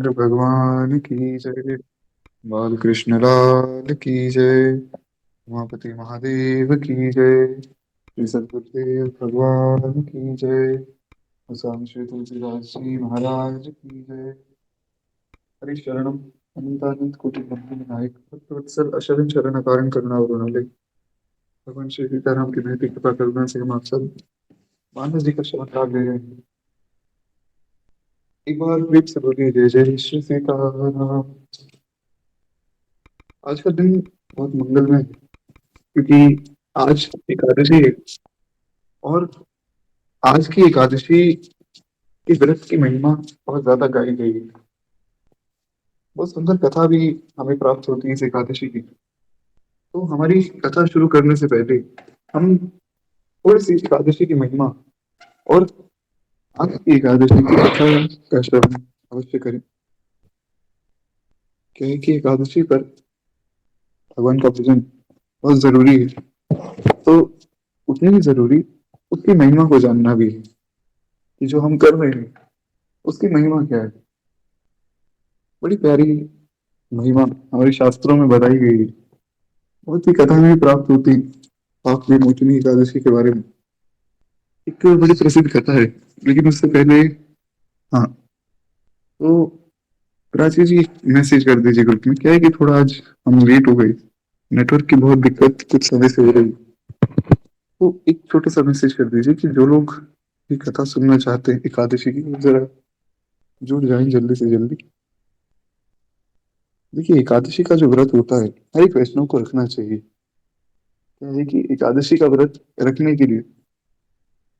रामचंद्र भगवान की जय। बाल कृष्ण लाल की जय। उमापति महादेव की जय। श्री सद्गुरुदेव भगवान की जय। गोस्वामी श्री तुलसीदास जी महाराज की जय। हरि शरणम अनंतानंत कोटि ब्रह्म विनायक भक्तवत्सल अशरण शरण कारण करुणावरुणालय। भगवान श्री सीताराम की महती कृपा करुणा से हम आप सब मानस जी का शरण लाभ ले रहे हैं। एक बार फिर से बोलिए जय जय श्री सीताराम। आज का दिन बहुत मंगलमय है क्योंकि आज एकादशी है। और आज की एकादशी के व्रत की महिमा बहुत ज्यादा गाई गई है। बहुत सुंदर कथा भी हमें प्राप्त होती है इस एकादशी की। तो हमारी कथा शुरू करने से पहले हम थोड़ी सी एकादशी की महिमा और आज की एकादशी की कथा का श्रवण अवश्य करें। क्या है कि एकादशी पर भगवान का पूजन बहुत जरूरी है। तो उतनी ही जरूरी उसकी महिमा को जानना भी है कि जो हम कर रहे हैं उसकी महिमा क्या है। बड़ी प्यारी महिमा हमारे शास्त्रों में बताई गई है। बहुत सी कथा में भी प्राप्त होती पाप विमोचनी एकादशी के बारे में। एक बड़ी प्रसिद्ध कथा है, लेकिन उससे पहले हाँ, तो प्राची जी मैसेज कर दीजिए ग्रुप में। क्या है कि थोड़ा आज हम लेट हो गए, नेटवर्क की बहुत दिक्कत कुछ समय से हो रही है। तो एक छोटा सा मैसेज कर दीजिए कि जो लोग ये कथा सुनना चाहते हैं एकादशी की, वो जरा जुड़ जाएं जल्दी से जल्दी। देखिए, एकादशी का जो व्रत होता है हर एक वैष्णव को रखना चाहिए। क्या है कि एकादशी का व्रत रखने के लिए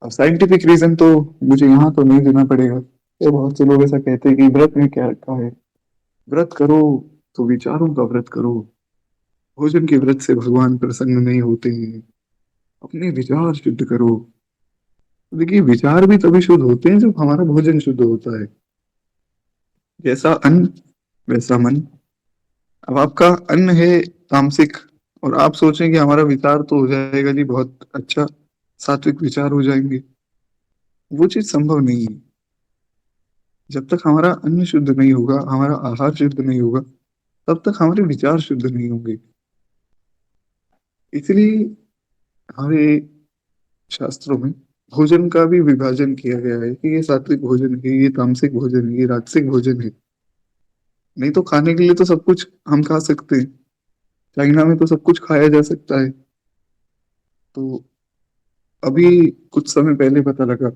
अब साइंटिफिक रीजन तो मुझे यहाँ तो नहीं देना पड़ेगा। ये बहुत से लोग ऐसा कहते हैं कि व्रत में क्या रखा है, व्रत करो तो विचारों का व्रत करो, भोजन के व्रत से भगवान प्रसन्न नहीं होते हैं, अपने विचार शुद्ध करो। तो देखिए, विचार भी तभी शुद्ध होते हैं जब हमारा भोजन शुद्ध होता है। जैसा अन्न वैसा मन। अब आपका अन्न है तामसिक, और आप सोचें कि हमारा विचार तो हो जाएगा जी बहुत अच्छा, सात्विक विचार हो जाएंगे। वो चीज संभव नहीं है। जब तक हमारा अन्न शुद्ध नहीं होगा, हमारा आहार शुद्ध नहीं होगा, तब तक हमारे विचार शुद्ध नहीं होंगे। इसलिए हमारे शास्त्रों में भोजन का भी विभाजन किया गया है कि ये सात्विक भोजन है, ये तामसिक भोजन है, ये राजसिक भोजन है। नहीं तो खाने के लिए तो सब कुछ हम खा सकते हैं। चाइना में तो सब कुछ खाया जा सकता है। तो अभी कुछ समय पहले पता लगा,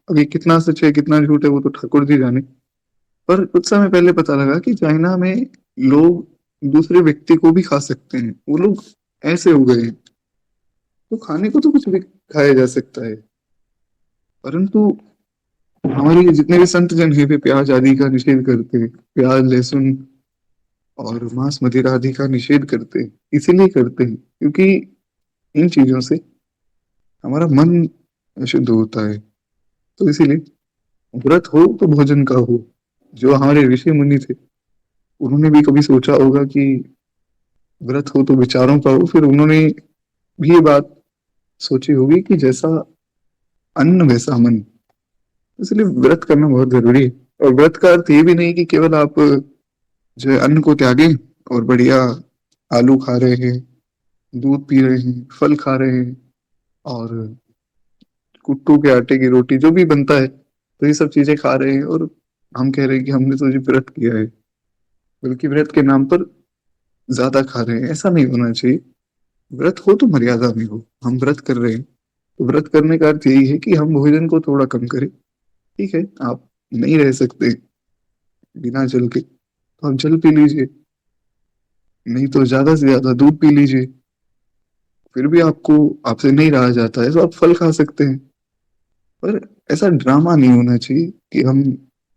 अभी कितना सच है कितना झूठ है वो तो ठाकुर जी जाने, पर कुछ समय पहले पता लगा कि चाइना में लोग दूसरे व्यक्ति को भी खा सकते हैं। वो लोग ऐसे हो गए हैं। तो खाने को तो कुछ भी खाया जा सकता है, परंतु हमारे जितने भी संत जन है वे प्याज आदि का निषेध करते हैं। प्याज लहसुन और मांस मदिरा आदि का निषेध करते हैं। इसीलिए करते हैं क्योंकि इन चीजों से हमारा मन अशुद्ध होता है। तो इसीलिए व्रत हो तो भोजन का हो। जो हमारे ऋषि मुनि थे उन्होंने भी कभी सोचा होगा कि व्रत हो तो विचारों का हो, फिर उन्होंने भी ये बात सोची होगी कि जैसा अन्न वैसा मन। इसलिए व्रत करना बहुत जरूरी है। और व्रत का अर्थ ये भी नहीं कि केवल आप जो है अन्न को त्यागें और बढ़िया आलू खा रहे हैं, दूध पी रहे हैं, फल खा रहे हैं और कुट्टू के आटे की रोटी जो भी बनता है तो ये सब चीजें खा रहे हैं, और हम कह रहे हैं कि हमने तो जी व्रत किया है। बल्कि व्रत के नाम पर ज्यादा खा रहे हैं, ऐसा नहीं होना चाहिए। व्रत हो तो मर्यादा में हो। हम व्रत कर रहे हैं तो व्रत करने का अर्थ यही है कि हम भोजन को थोड़ा कम करें। ठीक है, आप नहीं रह सकते बिना जल के तो आप जल पी लीजिए, नहीं तो ज्यादा से ज्यादा दूध पी लीजिए। फिर भी आपको आपसे नहीं रहा जाता है तो आप फल खा सकते हैं। पर ऐसा ड्रामा नहीं होना चाहिए कि हम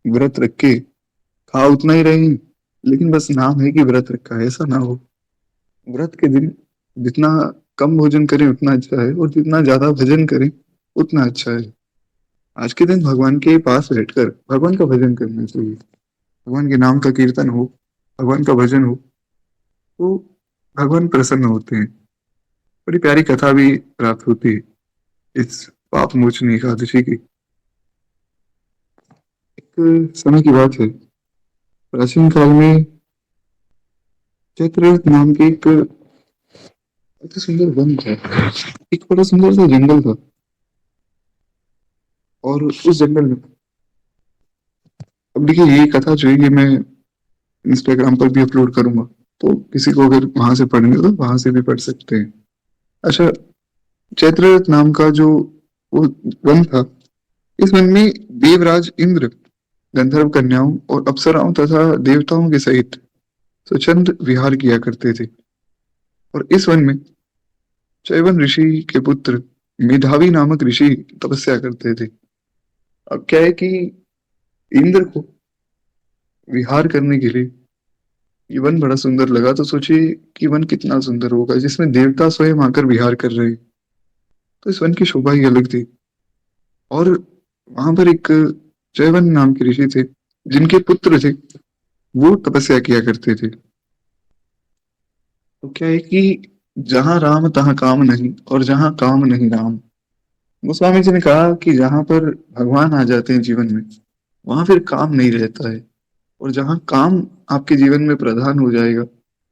व्रत रख के खा उतना ही रहे हैं, लेकिन बस नाम है कि व्रत रखा है। ऐसा ना हो। व्रत के दिन जितना कम भोजन करें उतना अच्छा है, और जितना ज्यादा भजन करें उतना अच्छा है। आज के दिन भगवान के पास बैठकर भगवान का भजन करना चाहिए। भगवान के नाम का कीर्तन हो, भगवान का भजन हो, तो भगवान प्रसन्न होते हैं। बड़ी प्यारी कथा भी प्राप्त होती है इस पाप मोचनी एकादशी की। एक समय की बात है, प्राचीन काल में चैत्ररथ नाम के एक अति सुंदर वन था। एक बड़ा सुंदर सा जंगल था। और उस जंगल में, अब देखिए ये कथा जो है ये मैं इंस्टाग्राम पर भी अपलोड करूंगा, तो किसी को अगर वहां से पढ़नी हो तो वहां से भी पढ़ सकते हैं। अच्छा, चैत्ररथ नाम का जो वो वन था, इस वन में देवराज इंद्र गंधर्व कन्याओं और अप्सराओं तथा देवताओं के सहित स्वच्छंद विहार किया करते थे। और इस वन में चैवन ऋषि के पुत्र मेधावी नामक ऋषि तपस्या करते थे। अब क्या है कि इंद्र को विहार करने के लिए ये वन बड़ा सुंदर लगा, तो सोचिए कि वन कितना सुंदर होगा जिसमें देवता स्वयं आकर विहार कर रहे हैं। तो इस वन की शोभा ही अलग थी। और वहां पर एक चैवन नाम के ऋषि थे, जिनके पुत्र थे वो तपस्या किया करते थे। तो क्या है कि जहां राम तहां काम नहीं, और जहां काम नहीं राम। गोस्वामी जी ने कहा कि जहां पर भगवान आ जाते हैं जीवन में, वहां फिर काम नहीं रहता है। और जहां काम आपके जीवन में प्रधान हो जाएगा,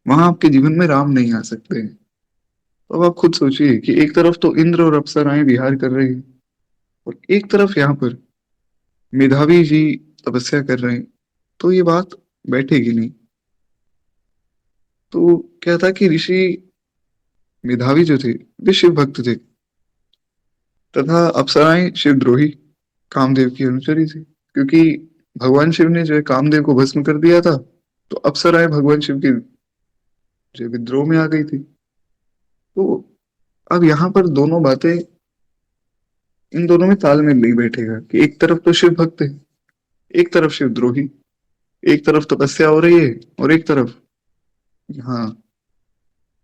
वहां आपके जीवन में राम नहीं आ सकते हैं। तो अब आप खुद सोचिए कि एक तरफ तो इंद्र और अप्सराएं विहार कर रही हैं, और एक तरफ यहाँ पर मेधावी जी तपस्या कर रहे हैं, तो ये बात बैठेगी नहीं। तो क्या था कि ऋषि मेधावी जो थे वे शिव भक्त थे, तथा अप्सराएं शिवद्रोही कामदेव की अनुचरी थी। क्योंकि भगवान शिव ने जो है कामदेव को भस्म कर दिया था, तो अप्सराएं भगवान शिव के जो है विद्रोह में आ गई थी। तो अब यहाँ पर दोनों बातें, इन दोनों में तालमेल नहीं बैठेगा कि एक तरफ तो शिव भक्त है, एक तरफ शिवद्रोही, एक तरफ तपस्या हो रही है और एक तरफ यहाँ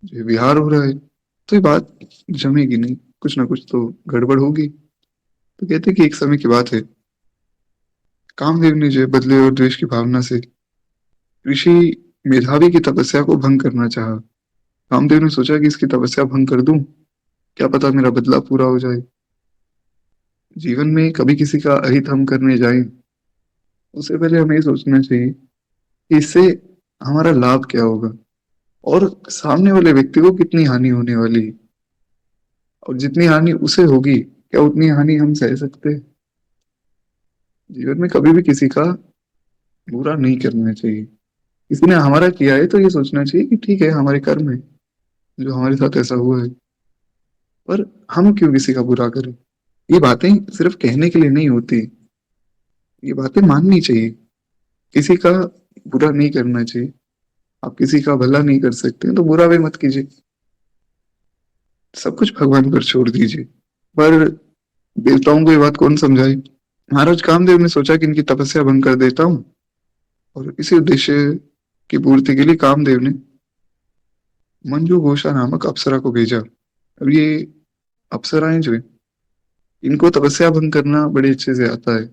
जो है विहार हो रहा है। तो ये बात जमेगी नहीं, कुछ ना कुछ तो गड़बड़ होगी। तो कहते हैं कि एक समय की बात है, कामदेव ने जो है बदले और द्वेष की भावना से ऋषि मेधावी की तपस्या को भंग करना चाहा। कामदेव ने सोचा कि इसकी तपस्या भंग कर दूं, क्या पता मेरा बदला पूरा हो जाए। जीवन में कभी किसी का अहित हम करने जाएं, उससे पहले हमें ये सोचना चाहिए कि इससे हमारा लाभ क्या होगा, और सामने वाले व्यक्ति को कितनी हानि होने वाली है। और जितनी हानि उसे होगी, क्या उतनी हानि हम सह सकते हैं? जीवन में कभी भी किसी का बुरा नहीं करना चाहिए। किसी ने हमारा किया है तो ये सोचना चाहिए कि ठीक है, हमारे कर्म है जो हमारे साथ ऐसा हुआ है, पर हम क्यों किसी का बुरा करें। ये बातें सिर्फ कहने के लिए नहीं होती, ये बातें माननी चाहिए। किसी का बुरा नहीं करना चाहिए। आप किसी का भला नहीं कर सकते तो बुरा भी मत कीजिए, सब कुछ भगवान पर छोड़ दीजिए। पर देवताओं को ये बात कौन समझाए। महाराज कामदेव ने सोचा कि इनकी तपस्या भंग कर देता हूँ, और इसी उद्देश्य की पूर्ति के लिए कामदेव ने मंजू घोषा नामक अप्सरा को भेजा। अब ये अप्सराएं जो है, इनको तपस्या भंग करना बड़े अच्छे से आता है।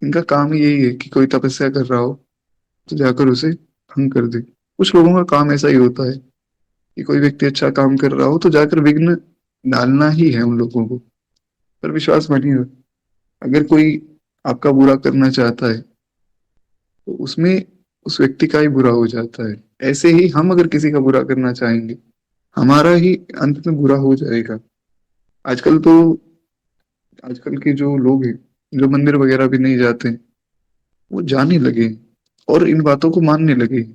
इनका काम ही यही है कि कोई तपस्या कर रहा हो तो जाकर उसे भंग कर दे। कुछ लोगों का काम ऐसा ही होता है कि कोई व्यक्ति अच्छा काम कर रहा हो तो जाकर विघ्न डालना ही है उन लोगों को। पर विश्वास मानिए, अगर कोई आपका बुरा करना चाहता है तो उसमें उस व्यक्ति का ही बुरा हो जाता है। ऐसे ही हम अगर किसी का बुरा करना चाहेंगे, हमारा ही अंत में बुरा हो जाएगा। आजकल तो, आजकल के जो लोग हैं जो मंदिर वगैरह भी नहीं जाते, वो जाने लगे और इन बातों को मानने लगे।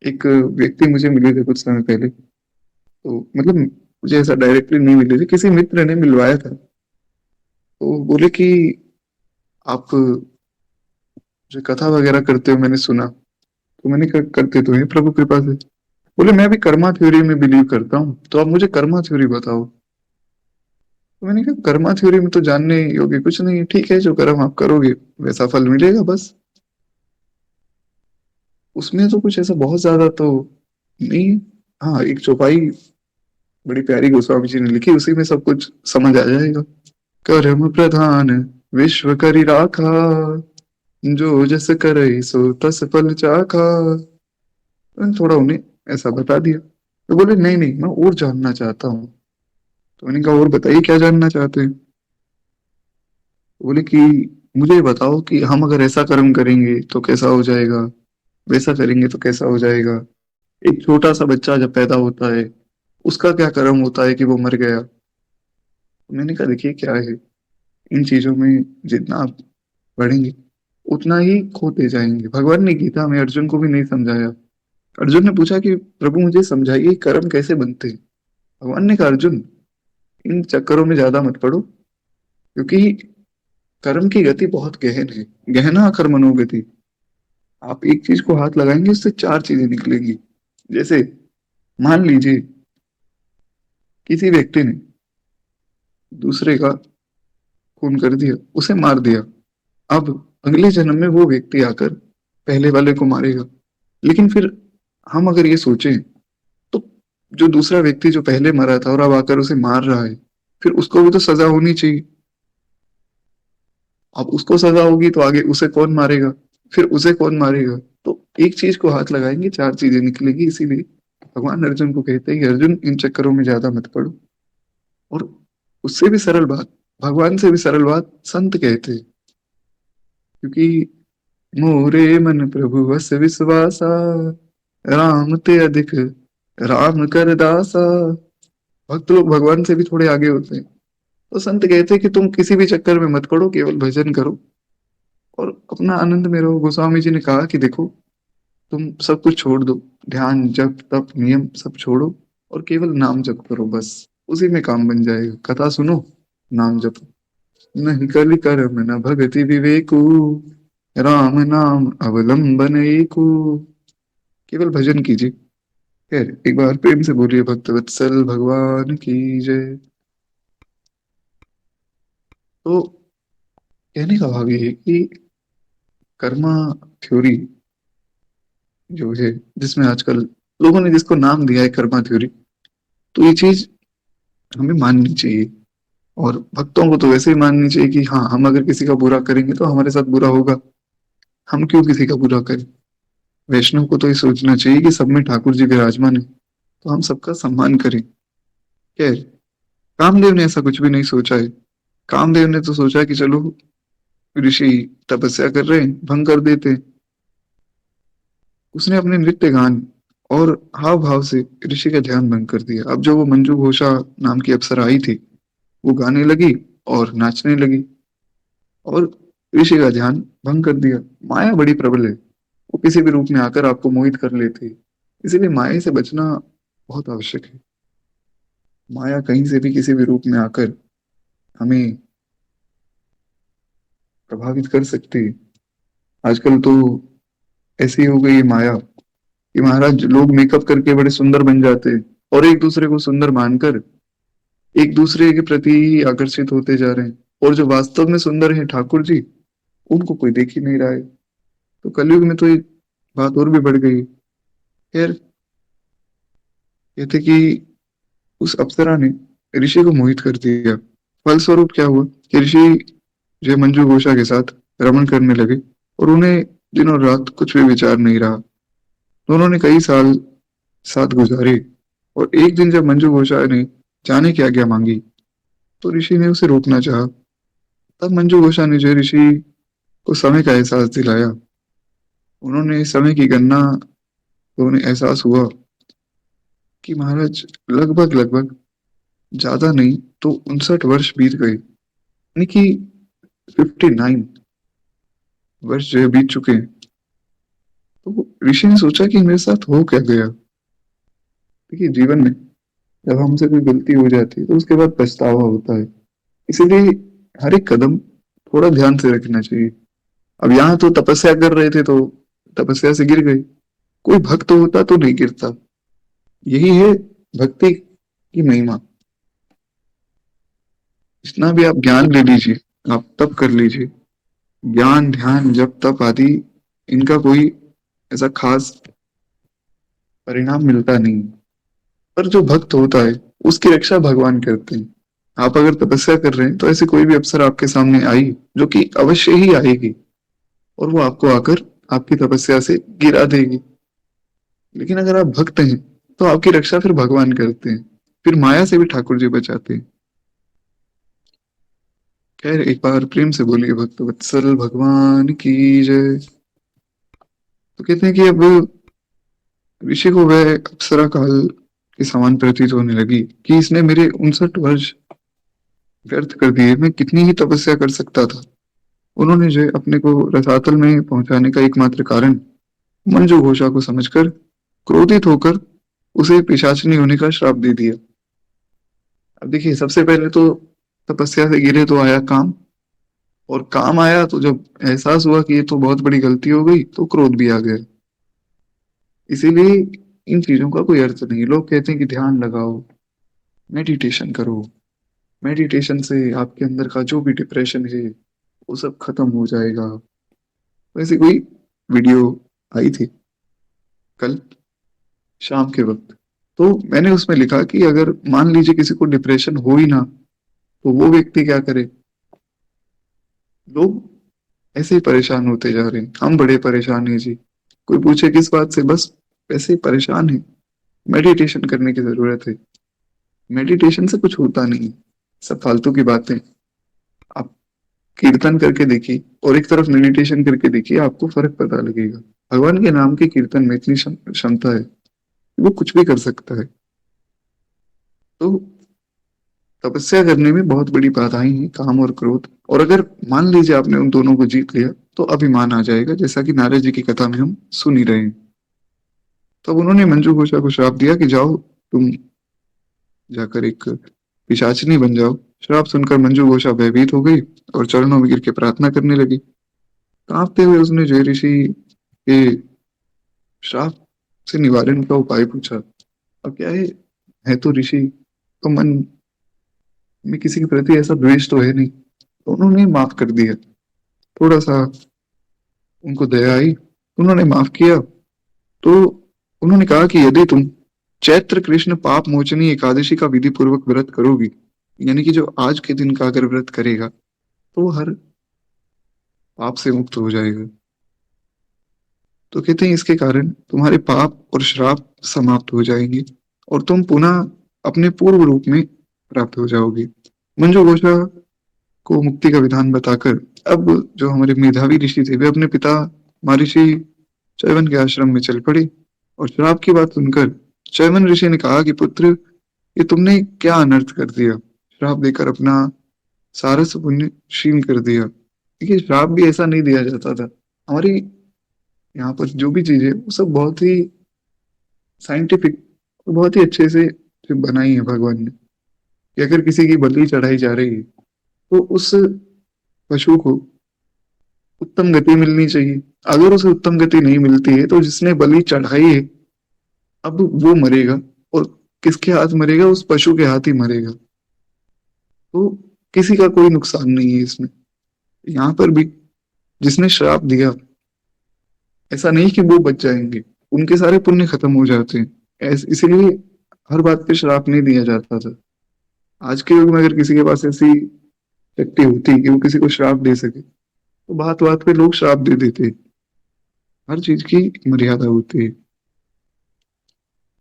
एक व्यक्ति मुझे मिले थे कुछ समय पहले, तो मतलब मुझे ऐसा डायरेक्टली नहीं मिले थे, किसी मित्र ने मिलवाया था। तो बोले कि आप जो कथा वगैरह करते हो मैंने सुना। तो मैंने कहा करते तो हैं प्रभु कृपा से। बोले मैं भी कर्मा थ्योरी में बिलीव करता हूँ, तो आप मुझे कर्मा थ्योरी बताओ। तो मैंने कहा कर्मा थ्योरी में तो जानने योग्य कुछ नहीं है, ठीक है जो कर्म आप करोगे वैसा फल मिलेगा बस। उसमें तो कुछ ऐसा बहुत ज्यादा तो नहीं है। हाँ, एक चौपाई बड़ी प्यारी गोस्वामी जी ने लिखी, उसी में सब कुछ समझ आ जाएगा। कर्म प्रधान विश्व करी राखा, जो जस करे सो तस फल चाखा। मैंने थोड़ा उन्हें ऐसा बता दिया। तो बोले नहीं नहीं, मैं और जानना चाहता हूँ। तो मैंने कहा और बताइए क्या जानना चाहते हैं। तो बोले कि मुझे ये बताओ कि हम अगर ऐसा कर्म करेंगे तो कैसा हो जाएगा, वैसा करेंगे तो कैसा हो जाएगा। एक छोटा सा बच्चा जब पैदा होता है, उसका क्या कर्म होता है कि वो मर गया। मैंने कहा देखिए क्या है, इन चीजों में जितना आप बढ़ेंगे उतना ही खोते जाएंगे। भगवान ने गीता में अर्जुन को भी नहीं समझाया। अर्जुन ने पूछा कि प्रभु मुझे समझाइए कर्म कैसे बनते हैं। भगवान ने कहा अर्जुन, इन चक्करों में ज्यादा मत पड़ो, क्योंकि कर्म की गति बहुत गहन है। गहना कर्मणोगति। आप एक चीज को हाथ लगाएंगे उससे चार चीजें निकलेंगी। जैसे मान लीजिए किसी व्यक्ति ने दूसरे का खून कर दिया, उसे मार दिया। अब अगले जन्म में वो व्यक्ति आकर पहले वाले को मारेगा। लेकिन फिर हम अगर ये सोचें तो जो दूसरा व्यक्ति जो पहले मरा था और अब आकर उसे मार रहा है, फिर उसको भी तो सजा होनी चाहिए। अब उसको सजा होगी तो आगे उसे कौन मारेगा, फिर उसे कौन मारेगा। तो एक चीज को हाथ लगाएंगे चार चीजें निकलेगी। इसीलिए भगवान अर्जुन को कहते हैं कि अर्जुन इन चक्करों में ज्यादा मत पड़ो। और उससे भी सरल बात, भगवान से भी सरल बात संत कहते हैं। क्योंकि मोरे मन प्रभु बस विश्वासा, राम ते अधिक राम कर दासा। भक्त लोग भगवान से भी थोड़े आगे होते हैं। तो संत कहते हैं कि तुम किसी भी चक्कर में मत पड़ो, केवल भजन करो और अपना आनंद में रहो। गोस्वामी जी ने कहा कि देखो, तुम सब कुछ छोड़ दो, ध्यान जप तप नियम सब छोड़ो और केवल नाम जप करो, बस उसी में काम बन जाएगा। कथा सुनो, नाम जपो। नहीं कलि कर्म न भगति विवेकु, राम नाम अवलंबन एकु। केवल भजन कीजिए। खैर एक बार प्रेम से बोलिए भक्त वत्सल भगवान की जय। तो कहने का भाव ये है कि कर्मा थ्योरी जो है, जिसमें आजकल लोगों ने जिसको नाम दिया है कर्मा थ्योरी, तो ये चीज हमें माननी चाहिए। और भक्तों को तो वैसे ही माननी चाहिए कि हाँ, हम अगर किसी का बुरा करेंगे तो हमारे साथ बुरा होगा। हम क्यों किसी का बुरा करें। वैष्णव को तो ये सोचना चाहिए कि सब में ठाकुर जी विराजमान है, तो हम सबका सम्मान करें। खैर, कामदेव ने ऐसा कुछ भी नहीं सोचा है। कामदेव ने तो सोचा कि चलो ऋषि तपस्या कर रहे हैं, भंग कर देते हैं। उसने अपने नृत्य गान और हाव भाव से ऋषि का ध्यान भंग कर दिया। अब जो वो मंजू घोषा नाम की अप्सरा आई थी, वो गाने लगी और नाचने लगी और ऋषि का ध्यान भंग कर दिया। माया बड़ी प्रबल है, वो किसी भी रूप में आकर आपको मोहित कर लेती है। इसीलिए माया से बचना बहुत आवश्यक है। माया कहीं से भी किसी भी रूप में आकर हमें प्रभावित कर सकती है। आजकल तो ऐसी हो गई है माया कि महाराज लोग मेकअप करके बड़े सुंदर बन जाते हैं और एक दूसरे को सुंदर मानकर एक दूसरे के प्रति ही आकर्षित होते जा रहे हैं। और जो वास्तव में सुंदर है ठाकुर जी, उनको कोई देख ही नहीं रहा है। तो कलयुग में तो ये बात और भी बढ़ गई है। खैर, कहते कि उस अप्सरा ने ऋषि को मोहित कर दिया। फलस्वरूप क्या हुआ कि ऋषि जो है मंजू घोषा के साथ रमण करने लगे और उन्हें दिनों रात कुछ भी विचार नहीं रहा। दोनों ने कई साल साथ गुजारे और एक दिन जब मंजू घोषा ने जाने की आज्ञा मांगी तो ऋषि ने उसे रोकना चाहा। तब मंजू घोषा ने जो ऋषि को समय का एहसास दिलाया। उन्होंने समय की गणना, तो उन्हें एहसास हुआ कि महाराज लगभग लगभग ज्यादा नहीं तो 59 वर्ष बीत गए, यानी कि 59 वर्ष जो है बीत चुके हैं। तो ऋषि ने सोचा कि मेरे साथ हो क्या गया। देखिए जीवन में जब हमसे कोई गलती हो जाती है तो उसके बाद पछतावा होता है। इसीलिए हर एक कदम थोड़ा ध्यान से रखना चाहिए। अब यहाँ तो तपस्या कर रहे थे तो तपस्या से गिर गए। कोई भक्त होता तो नहीं गिरता। यही है भक्ति की महिमा। जितना भी आप ज्ञान ले लीजिए, आप तप कर लीजिए, ज्ञान ध्यान जप तप आदि, इनका कोई ऐसा खास परिणाम मिलता नहीं। पर जो भक्त होता है उसकी रक्षा भगवान करते हैं। आप अगर तपस्या कर रहे हैं तो ऐसे कोई भी अवसर आपके सामने आई, जो कि अवश्य ही आएगी, और वो आपको आकर आपकी तपस्या से गिरा देगी। लेकिन अगर आप भक्त हैं तो आपकी रक्षा फिर भगवान करते हैं। फिर माया से भी ठाकुर जी बचाते हैं। खैर एक बार प्रेम से बोलिए भक्त वत्सल भगवान की जय। तो कहते हैं कि अब ऋषि को वह अप्सरा काल के समान प्रतीत होने लगी कि इसने मेरे 59 वर्ष व्यर्थ कर दिए। मैं कितनी ही तपस्या कर सकता था। उन्होंने जो अपने को रसातल में पहुंचाने का एकमात्र कारण मंजू घोषा को समझकर क्रोधित होकर उसे पिशाचिनी होने का श्राप दे दिया। अब देखिए सबसे पहले तो तपस्या से गिरे तो आया काम, और काम आया तो जब एहसास हुआ कि ये तो बहुत बड़ी गलती हो गई तो क्रोध भी आ गया। इसीलिए इन चीजों का कोई अर्थ नहीं। लोग कहते हैं कि ध्यान लगाओ, मेडिटेशन करो, मेडिटेशन से आपके अंदर का जो भी डिप्रेशन है वो सब खत्म हो जाएगा। वैसे कोई वीडियो आई थी कल शाम के वक्त, तो मैंने उसमें लिखा कि अगर मान लीजिए किसी को डिप्रेशन हो ही ना, तो वो व्यक्ति क्या करे। लोग ऐसे ही परेशान होते जा रहे हैं, हम बड़े परेशान हैं जी। कोई पूछे किस बात से, बस वैसे ही परेशान है। मेडिटेशन करने की जरूरत है। मेडिटेशन से कुछ होता नहीं है, सब फालतू की बातें। आप कीर्तन करके देखिए और एक तरफ मेडिटेशन करके देखिए, आपको फर्क पता लगेगा। भगवान के नाम के कीर्तन में इतनी क्षमता है, वो कुछ भी कर सकता है। तो तपस्या करने में बहुत बड़ी बाधाएं हैं, काम और क्रोध। और अगर मान लीजिए आपने उन दोनों को जीत लिया तो अभिमान आ जाएगा, जैसा कि नारद जी की कथा में हम सुन ही रहे हैं। तब उन्होंने मंजू घोषा को श्राप दिया कि जाओ तुम जाकर एक पिशाचिनी बन जाओ। श्राप सुनकर मंजू घोषा भयभीत हो गई और चरणों में गिर के प्रार्थना करने लगी। कांपते हुए उसने जय ऋषि के श्राप से निवारण का उपाय पूछा। अब क्या है तो ऋषि, तो मन में किसी के प्रति ऐसा द्वेष तो है नहीं, तो उन्होंने माफ कर दिया। थोड़ा सा उनको दया आई, उन्होंने माफ किया। तो उन्होंने कहा कि यदि तुम चैत्र कृष्ण पाप मोचनी एकादशी का विधि पूर्वक व्रत करोगी, यानी कि जो आज के दिन का अगर व्रत करेगा तो वो हर पाप से मुक्त हो जाएगा। तो कहते हैं इसके कारण तुम्हारे पाप और श्राप समाप्त हो जाएंगे और तुम पुनः अपने पूर्व रूप में प्राप्त हो जाओगे। मंजू घोषा को मुक्ति का विधान बताकर अब जो हमारे मेधावी ऋषि थे वे अपने पिता महर्षि च्यवन के आश्रम में चल पड़े। और श्राप की बात सुनकर च्यवन ऋषि ने कहा कि पुत्र, ये तुमने क्या अनर्थ कर दिया। श्राप देकर अपना सारस पुण्य क्षीण कर दिया। देखिए श्राप भी ऐसा नहीं दिया जाता था। हमारी यहाँ पर जो भी चीजें वो सब बहुत ही साइंटिफिक, बहुत ही अच्छे से बनाई है भगवान ने। कि अगर किसी की बलि चढ़ाई जा रही है तो उस पशु को उत्तम गति मिलनी चाहिए। अगर उसे उत्तम गति नहीं मिलती है तो जिसने बलि चढ़ाई है अब वो मरेगा, और किसके हाथ मरेगा, उस पशु के हाथ ही मरेगा। तो किसी का कोई नुकसान नहीं है इसमें। यहाँ पर भी जिसने श्राप दिया, ऐसा नहीं कि वो बच जाएंगे, उनके सारे पुण्य खत्म हो जाते हैं। इसीलिए हर बात पे श्राप नहीं दिया जाता था। आज के युग में अगर किसी के पास ऐसी शक्ति होती कि वो किसी को श्राप दे सके तो बात बात पे लोग श्राप दे देते। हर चीज की मर्यादा होती है।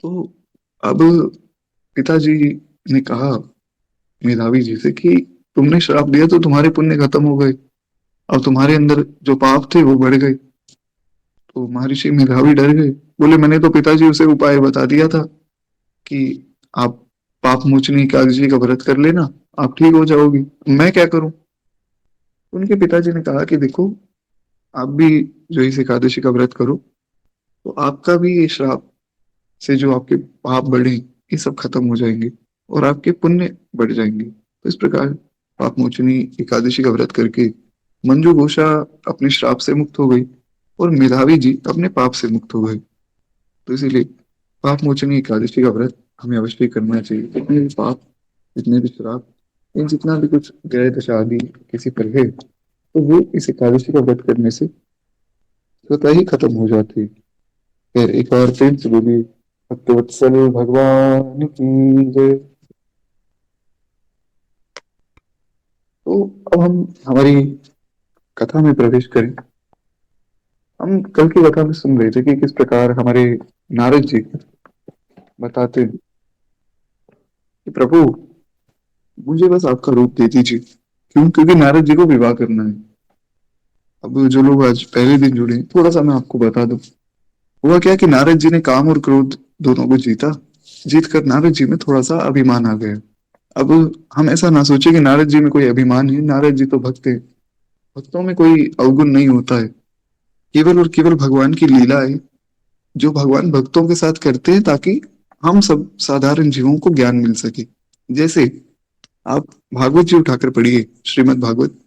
तो अब पिताजी ने कहा मेधावी जी से कि तुमने श्राप दिया तो तुम्हारे पुण्य खत्म हो गए और तुम्हारे अंदर जो पाप थे वो बढ़ गए। तो महर्षि मेधावी डर गए, बोले मैंने तो पिताजी उसे उपाय बता दिया था कि आप पाप मोचनी एकादशी का व्रत कर लेना, आप ठीक हो जाओगी, मैं क्या करूं। उनके पिताजी ने कहा कि देखो, आप भी जो इस एकादशी का व्रत करो तो आपका भी ये श्राप से जो आपके पाप बढ़े ये सब खत्म हो जाएंगे और आपके पुण्य बढ़ जाएंगे। तो इस प्रकार पाप मोचनी एकादशी का व्रत करके मंजू घोषा अपने श्राप से मुक्त हो गई और मेधावी जी अपने पाप से मुक्त हो गए। तो इसीलिए पाप मोचनी एकादशी का व्रत हमें अवश्य करना चाहिए। जितने भी पाप, जितने भी श्राप, इन जितना भी कुछ ग्रह दशा आदि किसी पर है तो वो इस एकादशी का व्रत करने से स्वतः ही खत्म हो जाती है। फिर एक बार प्रेम से बोलिए भक्तवत्सल भगवान की जय। तो अब हम हमारी कथा में प्रवेश करें। हम कल की कथा में सुन रहे थे कि किस प्रकार हमारे नारद जी बताते हैं कि प्रभु मुझे बस आपका रूप दे दीजिए, क्यों? क्योंकि नारद जी को विवाह करना है। अब जो लोग आज पहले दिन जुड़े हैं, थोड़ा सा मैं आपको बता दूं। हुआ क्या कि नारद जी ने काम और क्रोध दोनों को जीता। जीत कर नारद जी में थोड़ा सा अभिमान आ गया। अब हम ऐसा ना सोचे कि नारद जी में कोई अभिमान है। नारद जी तो भक्त है। भक्तों में कोई अवगुण नहीं होता है। केवल और केवल भगवान की लीला है जो भगवान भक्तों के साथ करते हैं, ताकि हम सब साधारण जीवों को ज्ञान मिल सके। जैसे आप भागवत जी उठाकर पढ़िए, श्रीमद् भागवत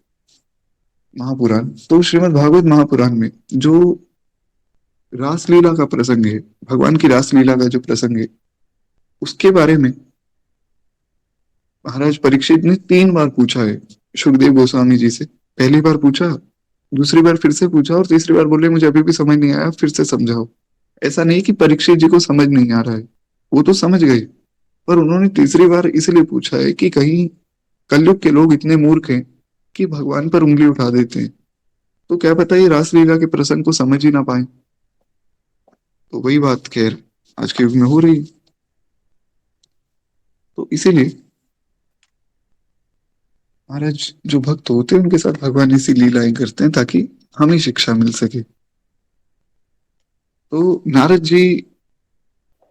महापुराण। तो श्रीमद् भागवत महापुराण में जो रासलीला का प्रसंग है, भगवान की रासलीला का जो प्रसंग है, उसके बारे में महाराज परीक्षित ने 3 बार पूछा है सुखदेव गोस्वामी जी से। पहली बार पूछा, दूसरी बार फिर से पूछा, और तीसरी बार बोले मुझे अभी भी समझ नहीं आया, फिर से समझाओ। ऐसा नहीं कि परीक्षित जी को समझ नहीं आ रहा है, वो तो समझ गए। पर उन्होंने तीसरी बार इसलिए पूछा है कि कहीं कलयुग के लोग इतने मूर्ख हैं कि भगवान पर उंगली उठा देते हैं, तो क्या पता ये रासलीला के प्रसंग को समझ ही ना पाए। तो वही बात खैर आज के युग में हो रही है। तो इसीलिए महाराज जो भक्त होते हैं उनके साथ भगवान ऐसी लीलाएं करते हैं ताकि हमें शिक्षा मिल सके। तो नारद जी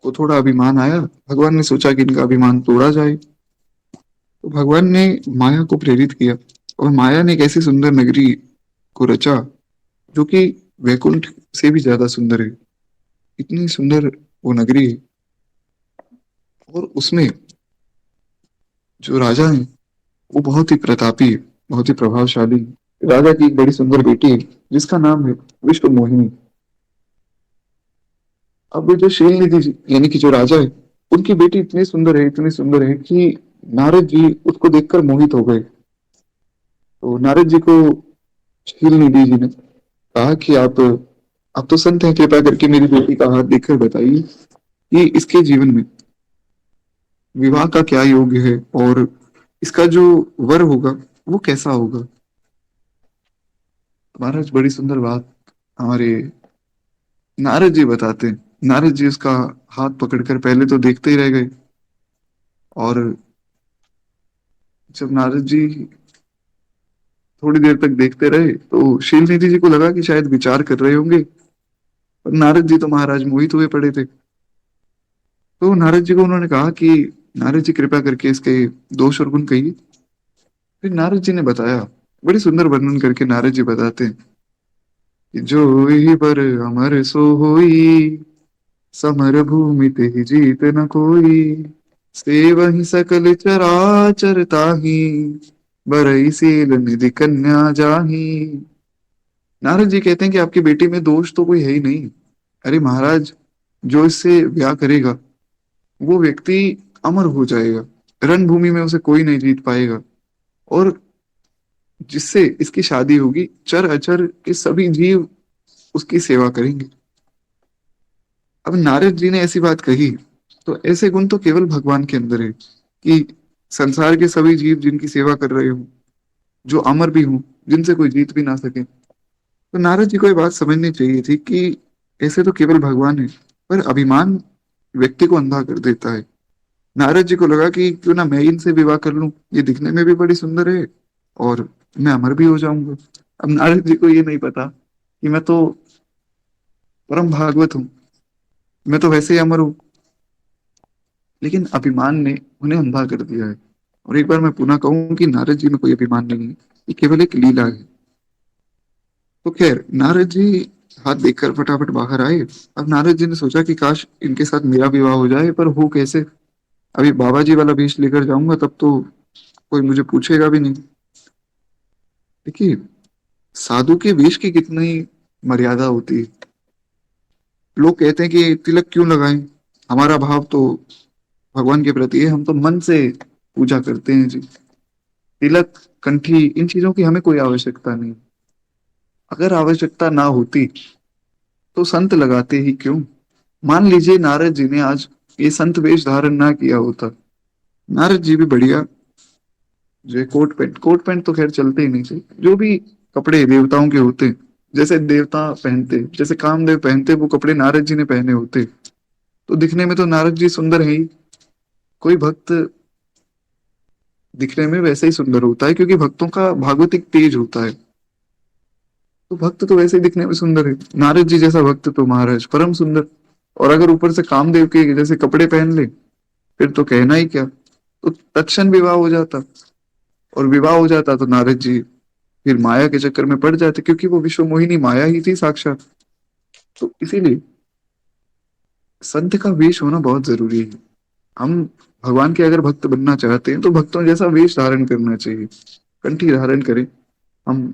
को थोड़ा अभिमान आया। भगवान ने सोचा कि इनका अभिमान तोड़ा जाए। तो भगवान ने माया को प्रेरित किया, और माया ने एक ऐसी सुंदर नगरी को रचा जो कि वैकुंठ से भी ज्यादा सुंदर है। इतनी सुंदर वो नगरी है। और उसमें जो राजा है वो बहुत ही प्रतापी है, बहुत ही प्रभावशाली है। राजा की एक बड़ी सुंदर बेटी है जिसका नाम है विश्व मोहिनी। अब जो शील निधि यानी कि जो राजा है, उनकी बेटी इतनी सुंदर है, इतनी सुंदर है कि नारद जी उसको देखकर मोहित हो गए। तो नारद जी को शील निधि जी ने कहा कि आप तो संत हैं, कृपा करके मेरी बेटी का हाथ देखकर बताइए कि इसके जीवन में विवाह का क्या योग्य है, और इसका जो वर होगा वो कैसा होगा। महाराज बड़ी सुंदर बात हमारे नारद जी बताते हैं। नारद जी उसका हाथ पकड़कर पहले तो देखते ही रह गए। और जब नारद जी थोड़ी देर तक देखते रहे तो शील निधि जी को लगा कि शायद विचार कर रहे होंगे। पर नारद जी तो महाराज मोहित हुए पड़े थे। तो नारद जी को उन्होंने कहा कि नारद जी कृपया करके इसके दोष और गुण कहिए। फिर नारद जी ने बताया, बड़ी सुंदर वर्णन करके नारद जी बताते हैं कि जो ही बर अमर सो होई, समर भूमि ते जीत न कोई, सेवहि सकल चराचर ताहि, बरई सील निधि कन्या जाहि। नारद जी कहते हैं कि आपकी बेटी में दोष तो कोई है ही नहीं। अरे महाराज, जो इससे ब्याह करेगा वो व्यक्ति अमर हो जाएगा। रणभूमि में उसे कोई नहीं जीत पाएगा। और जिससे इसकी शादी होगी, चर अचर के सभी जीव उसकी सेवा करेंगे। अब नारद जी ने ऐसी बात कही, तो ऐसे गुण तो केवल भगवान के अंदर है कि संसार के सभी जीव जिनकी सेवा कर रहे हो, जो अमर भी हों, जिनसे कोई जीत भी ना सके। तो नारद जी को ये बात समझनी चाहिए थी कि ऐसे तो केवल भगवान है, पर अभिमान व्यक्ति को अंधा कर देता है। नारद जी को लगा कि क्यों ना मैं इनसे विवाह कर लूं, ये दिखने में भी बड़ी सुंदर है और मैं अमर भी हो जाऊंगा। अब नारद जी को ये नहीं पता कि मैं तो परम भागवत हूँ, मैं तो वैसे ही अमर हूँ। लेकिन अभिमान ने उन्हें अंधा कर दिया है। और एक बार मैं पुनः कहूं कि नारद जी में कोई अभिमान नहीं है, ये केवल एक लीला है। तो खैर नारद जी हाथ देखकर फटाफट बाहर आए। अब नारद जी ने सोचा कि काश इनके साथ मेरा विवाह हो जाए, पर हो कैसे। अभी बाबा जी वाला वेश लेकर जाऊंगा तब तो कोई मुझे पूछेगा भी नहीं। देखिए, साधु के वेश की कितनी मर्यादा होती है। लोग कहते हैं कि तिलक क्यों लगाएं, हमारा भाव तो भगवान के प्रति है, हम तो मन से पूजा करते हैं जी। तिलक, कंठी, इन चीजों की हमें कोई आवश्यकता नहीं। अगर आवश्यकता ना होती तो संत लगाते ही क्यों। मान लीजिए नारद जी ने आज ये संत वेश धारण ना किया होता, नारद जी भी बढ़िया जो है कोट पैंट तो खैर चलते ही नहीं थे, जो भी कपड़े देवताओं के होते, जैसे देवता पहनते, जैसे कामदेव पहनते, वो कपड़े नारद जी ने पहने होते, तो दिखने में तो नारद जी सुंदर है ही। कोई भक्त दिखने में वैसे ही सुंदर होता है, क्योंकि भक्तों का भागवतिक तेज होता है। तो भक्त तो वैसे ही दिखने में सुंदर है। नारद जी जैसा भक्त तो महाराज परम सुंदर। और अगर ऊपर से कामदेव के जैसे कपड़े पहन ले, फिर तो कहना ही क्या। तो तत्क्षण विवाह हो जाता। और विवाह हो जाता तो नारद जी फिर माया के चक्कर में पड़ जाते, क्योंकि वो विश्व मोहिनी माया ही थी साक्षात। तो इसीलिए संत का वेश होना बहुत जरूरी है। हम भगवान के अगर भक्त बनना चाहते हैं तो भक्तों जैसा वेश धारण करना चाहिए। कंठी धारण करें, हम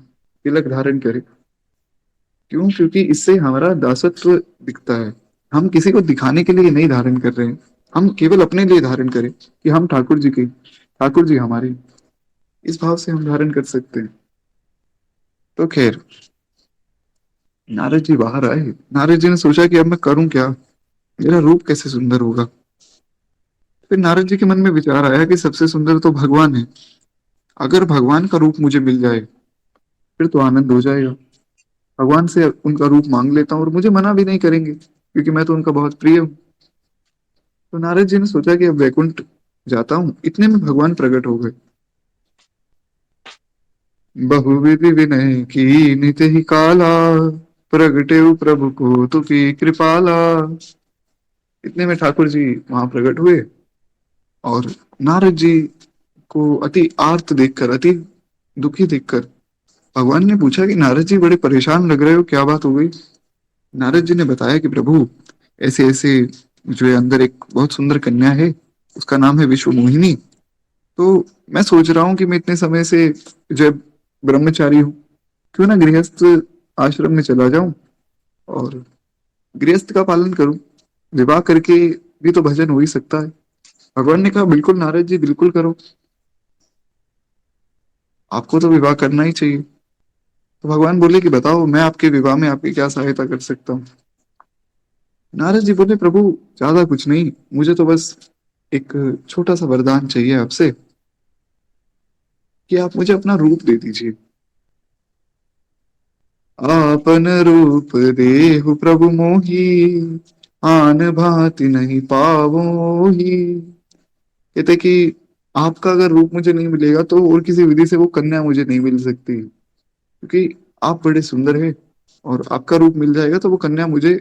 तिलक धारण करें। क्यों? क्योंकि इससे हमारा दासत्व दिखता है। हम किसी को दिखाने के लिए नहीं धारण कर रहे हैं, हम केवल अपने लिए धारण करें कि हम ठाकुर जी के, ठाकुर जी हमारे। इस भाव से हम धारण कर सकते हैं। तो खैर, नारद जी बाहर आए। नारद जी ने सोचा कि अब मैं करूं क्या, मेरा रूप कैसे सुंदर होगा। फिर नारद जी के मन में विचार आया कि सबसे सुंदर तो भगवान है। अगर भगवान का रूप मुझे मिल जाए फिर तो आनंद हो जाएगा। भगवान से उनका रूप मांग लेता हूँ और मुझे मना भी नहीं करेंगे, क्योंकि मैं तो उनका बहुत प्रिय हूँ। तो नारद जी ने सोचा कि अब वैकुंठ जाता हूँ। इतने में भगवान प्रकट हो गए। बहुविधि विनय की नित ही काला, प्रगटे प्रभु को तुकी कृपाला। इतने में ठाकुर जी वहां प्रकट हुए। और नारद जी को अति आर्त देखकर, अति दुखी देखकर भगवान ने पूछा कि नारद जी बड़े परेशान लग रहे हो, क्या बात हो गई। नारद जी ने बताया कि प्रभु, ऐसे ऐसे जो है अंदर एक बहुत सुंदर कन्या है, उसका नाम है विश्व मोहिनी। तो मैं सोच रहा हूँ कि मैं इतने समय से जो है ब्रह्मचारी हूँ, क्यों ना गृहस्थ आश्रम में चला जाऊं और गृहस्थ का पालन करूं। विवाह करके भी तो भजन हो ही सकता है। भगवान ने कहा बिल्कुल नारद जी, बिल्कुल करो, आपको तो विवाह करना ही चाहिए। तो भगवान बोले कि बताओ मैं आपके विवाह में आपकी क्या सहायता कर सकता हूँ। नारद जी बोले प्रभु, ज्यादा कुछ नहीं, मुझे तो बस एक छोटा सा वरदान चाहिए आपसे, कि आप मुझे अपना रूप दे दीजिए। आपन रूप देहु प्रभु मोहि, आन भांति नहीं पावोहि। कहते कि आपका अगर रूप मुझे नहीं मिलेगा तो और किसी विधि से वो कन्या मुझे नहीं मिल सकती, क्योंकि आप बड़े सुंदर हैं। और आपका रूप मिल जाएगा तो वो कन्या मुझे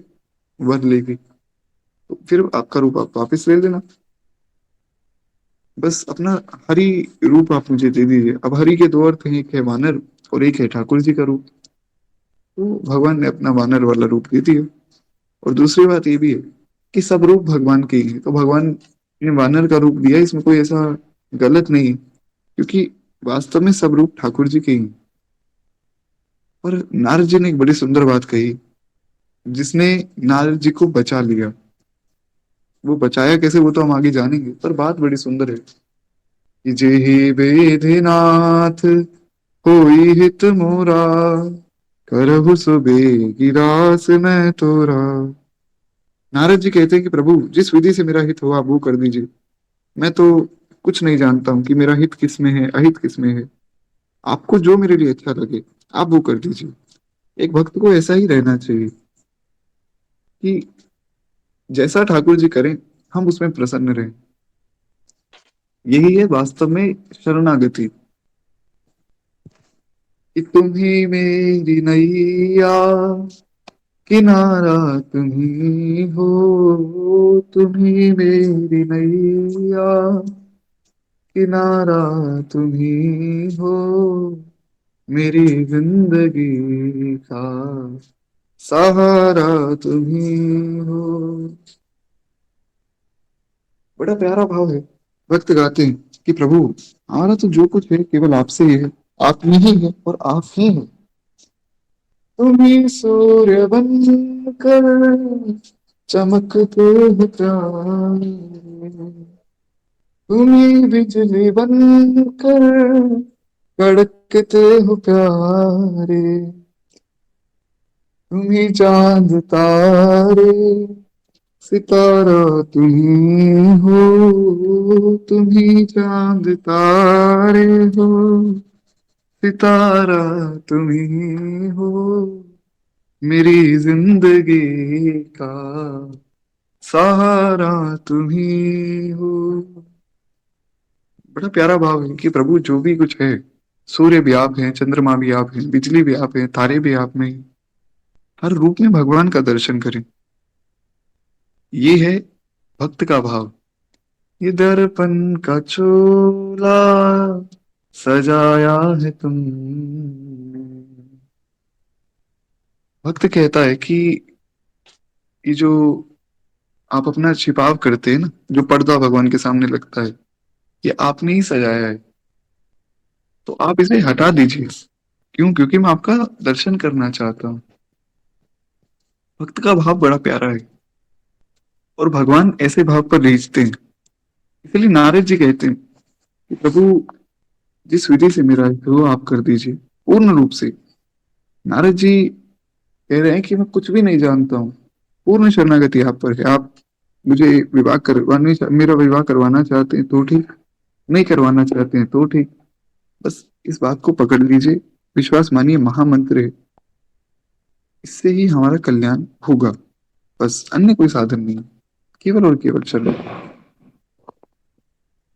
वर लेगी। तो फिर आपका रूप आप वापस ले लेना। बस अपना हरि रूप आप मुझे दे दीजिए। अब हरि के दो अर्थ हैं, एक है वानर और एक है ठाकुर जी का रूप। तो भगवान ने अपना वानर वाला रूप दे दिया। और दूसरी बात ये भी है कि सब रूप भगवान के ही है, तो भगवान ने वानर का रूप दिया, इसमें कोई ऐसा गलत नहीं है, क्योंकि वास्तव में सब रूप ठाकुर जी के ही हैं। और नारद जी ने एक बड़ी सुंदर बात कही, जिसने नारद जी को बचा लिया। वो बचाया कैसे वो तो हम आगे जानेंगे, पर बात बड़ी सुंदर है कि जेहि बेधिनाथ होई हित मोरा, करहु सो बेगिरास मैं तोरा। नारद जी कहते हैं कि प्रभु, जिस विधि से मेरा हित हो आप वो कर दीजिए। मैं तो कुछ नहीं जानता हूँ कि मेरा हित किस में है, अहित किस में है। आपको जो मेरे लिए अच्छा लगे आप वो कर दीजिए। एक भक्त को ऐसा ही रहना चाहिए कि जैसा ठाकुर जी करें हम उसमें प्रसन्न रहें। यही है वास्तव में शरणागति, कि तुम ही मेरी नैया, किनारा तुम ही हो। तुम ही मेरी नैया, किनारा तुम ही हो। मेरी जिंदगी का सहारा तुम ही हो। बड़ा प्यारा भाव है। भक्त गाते हैं कि प्रभु, हमारा तो जो कुछ है केवल आपसे ही है, आप में ही है और आप ही है। तुम ही सूर्य बनकर चमकते हो प्यारे, तुम ही बिजली बनकर कड़कते हो प्यारे। तुम ही चांद तारे, सितारा तुम ही हो। तुम ही चांद तारे हो, सितारा तुम ही हो। मेरी जिंदगी का सहारा तुम ही हो। बड़ा प्यारा भाव है कि प्रभु जो भी कुछ है, सूर्य भी आप हैं, चंद्रमा भी आप हैं, बिजली भी आप हैं, तारे भी आप में हैं। हर रूप में भगवान का दर्शन करें। ये है भक्त का भाव। ये दर्पण का चोला सजाया है तुमने। भक्त कहता है कि ये जो आप अपना छिपाव करते हैं ना, जो पर्दा भगवान के सामने लगता है, ये आपने ही सजाया है। तो आप इसे हटा दीजिए। क्यों? क्योंकि मैं आपका दर्शन करना चाहता हूँ। भक्त का भाव बड़ा प्यारा है, और भगवान ऐसे भाव पर रीझते हैं। इसलिए नारद जी कहते हैं कि प्रभु, जिस विधि से मेरा है वो आप कर दीजिए पूर्ण रूप से। नारद जी कह रहे हैं कि मैं कुछ भी नहीं जानता हूँ, पूर्ण शरणागति आप पर है। आप मुझे विवाह करवाने मेरा विवाह करवाना चाहते हैं तो ठीक, नहीं करवाना चाहते हैं तो ठीक, बस इस बात को पकड़ लीजिए। विश्वास मानिए, महामंत्र है। इससे ही हमारा कल्याण होगा। बस अन्य कोई साधन नहीं, केवल और केवल चलो।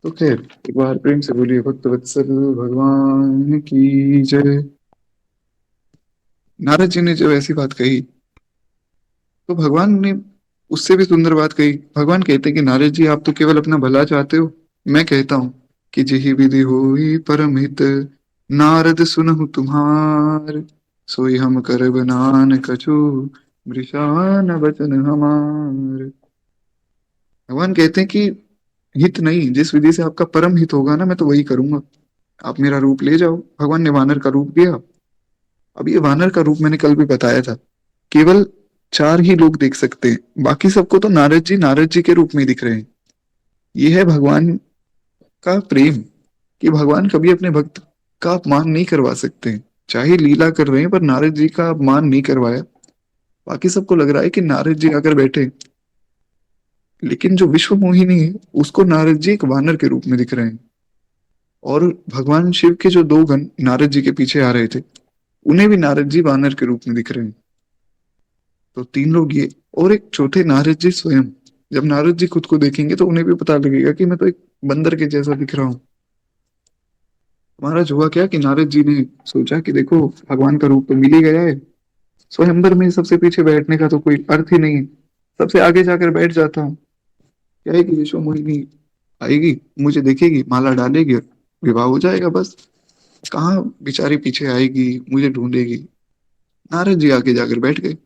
तो खैर, एक बार प्रेम से बोलिए भक्त वत्सल भगवान की जय। नारद जी ने जब ऐसी बात कही, तो भगवान ने उससे भी सुंदर बात कही। भगवान कहते हैं कि नारद जी, आप तो केवल अपना भला चाहते हो। मैं कहता हूँ कि जेहि विधि होई परम हित, नारद सुनहु तुम्हार, सोई हम करब नान कछु, मृषान बचन हमार। भगवान कहते हैं कि हित नहीं, जिस विधि से आपका परम हित होगा ना, मैं तो वही करूंगा। आप मेरा रूप ले जाओ। भगवान ने वानर का रूप दिया। अब ये वानर का रूप मैंने कल भी बताया था, केवल 4 ही लोग देख सकते हैं, बाकी सबको तो नारद जी के रूप में दिख रहे हैं। ये है भगवान का प्रेम, कि भगवान कभी अपने भक्त का अपमान नहीं करवा सकते हैं। चाहे लीला कर रहे हैं, पर नारद जी का अपमान नहीं करवाया। बाकी सबको लग रहा है कि नारद जी आकर बैठे, लेकिन जो विश्व मोहिनी है, उसको नारद जी एक वानर के रूप में दिख रहे हैं। और भगवान शिव के जो 2 गण नारद जी के पीछे आ रहे थे, उन्हें भी नारद जी वानर के रूप में दिख रहे हैं। तो 3 लोग ये, और एक चौथे नारद जी स्वयं। जब नारद जी खुद को देखेंगे तो उन्हें भी पता लगेगा कि मैं तो एक बंदर के जैसा दिख रहा हूँ। महाराज हुआ क्या कि नारद जी ने सोचा कि देखो, भगवान का रूप तो मिल ही गया है, स्वयंवर में सबसे पीछे बैठने का तो कोई अर्थ ही नहीं है। सबसे आगे जाकर बैठ जाता हूँ। क्या है कि विश्व मोहिनी आएगी, मुझे देखेगी, माला डालेगी, विवाह हो जाएगा बस। कहाँ बेचारी पीछे आएगी, मुझे ढूंढेगी। नारद जी आगे जाकर बैठ गए।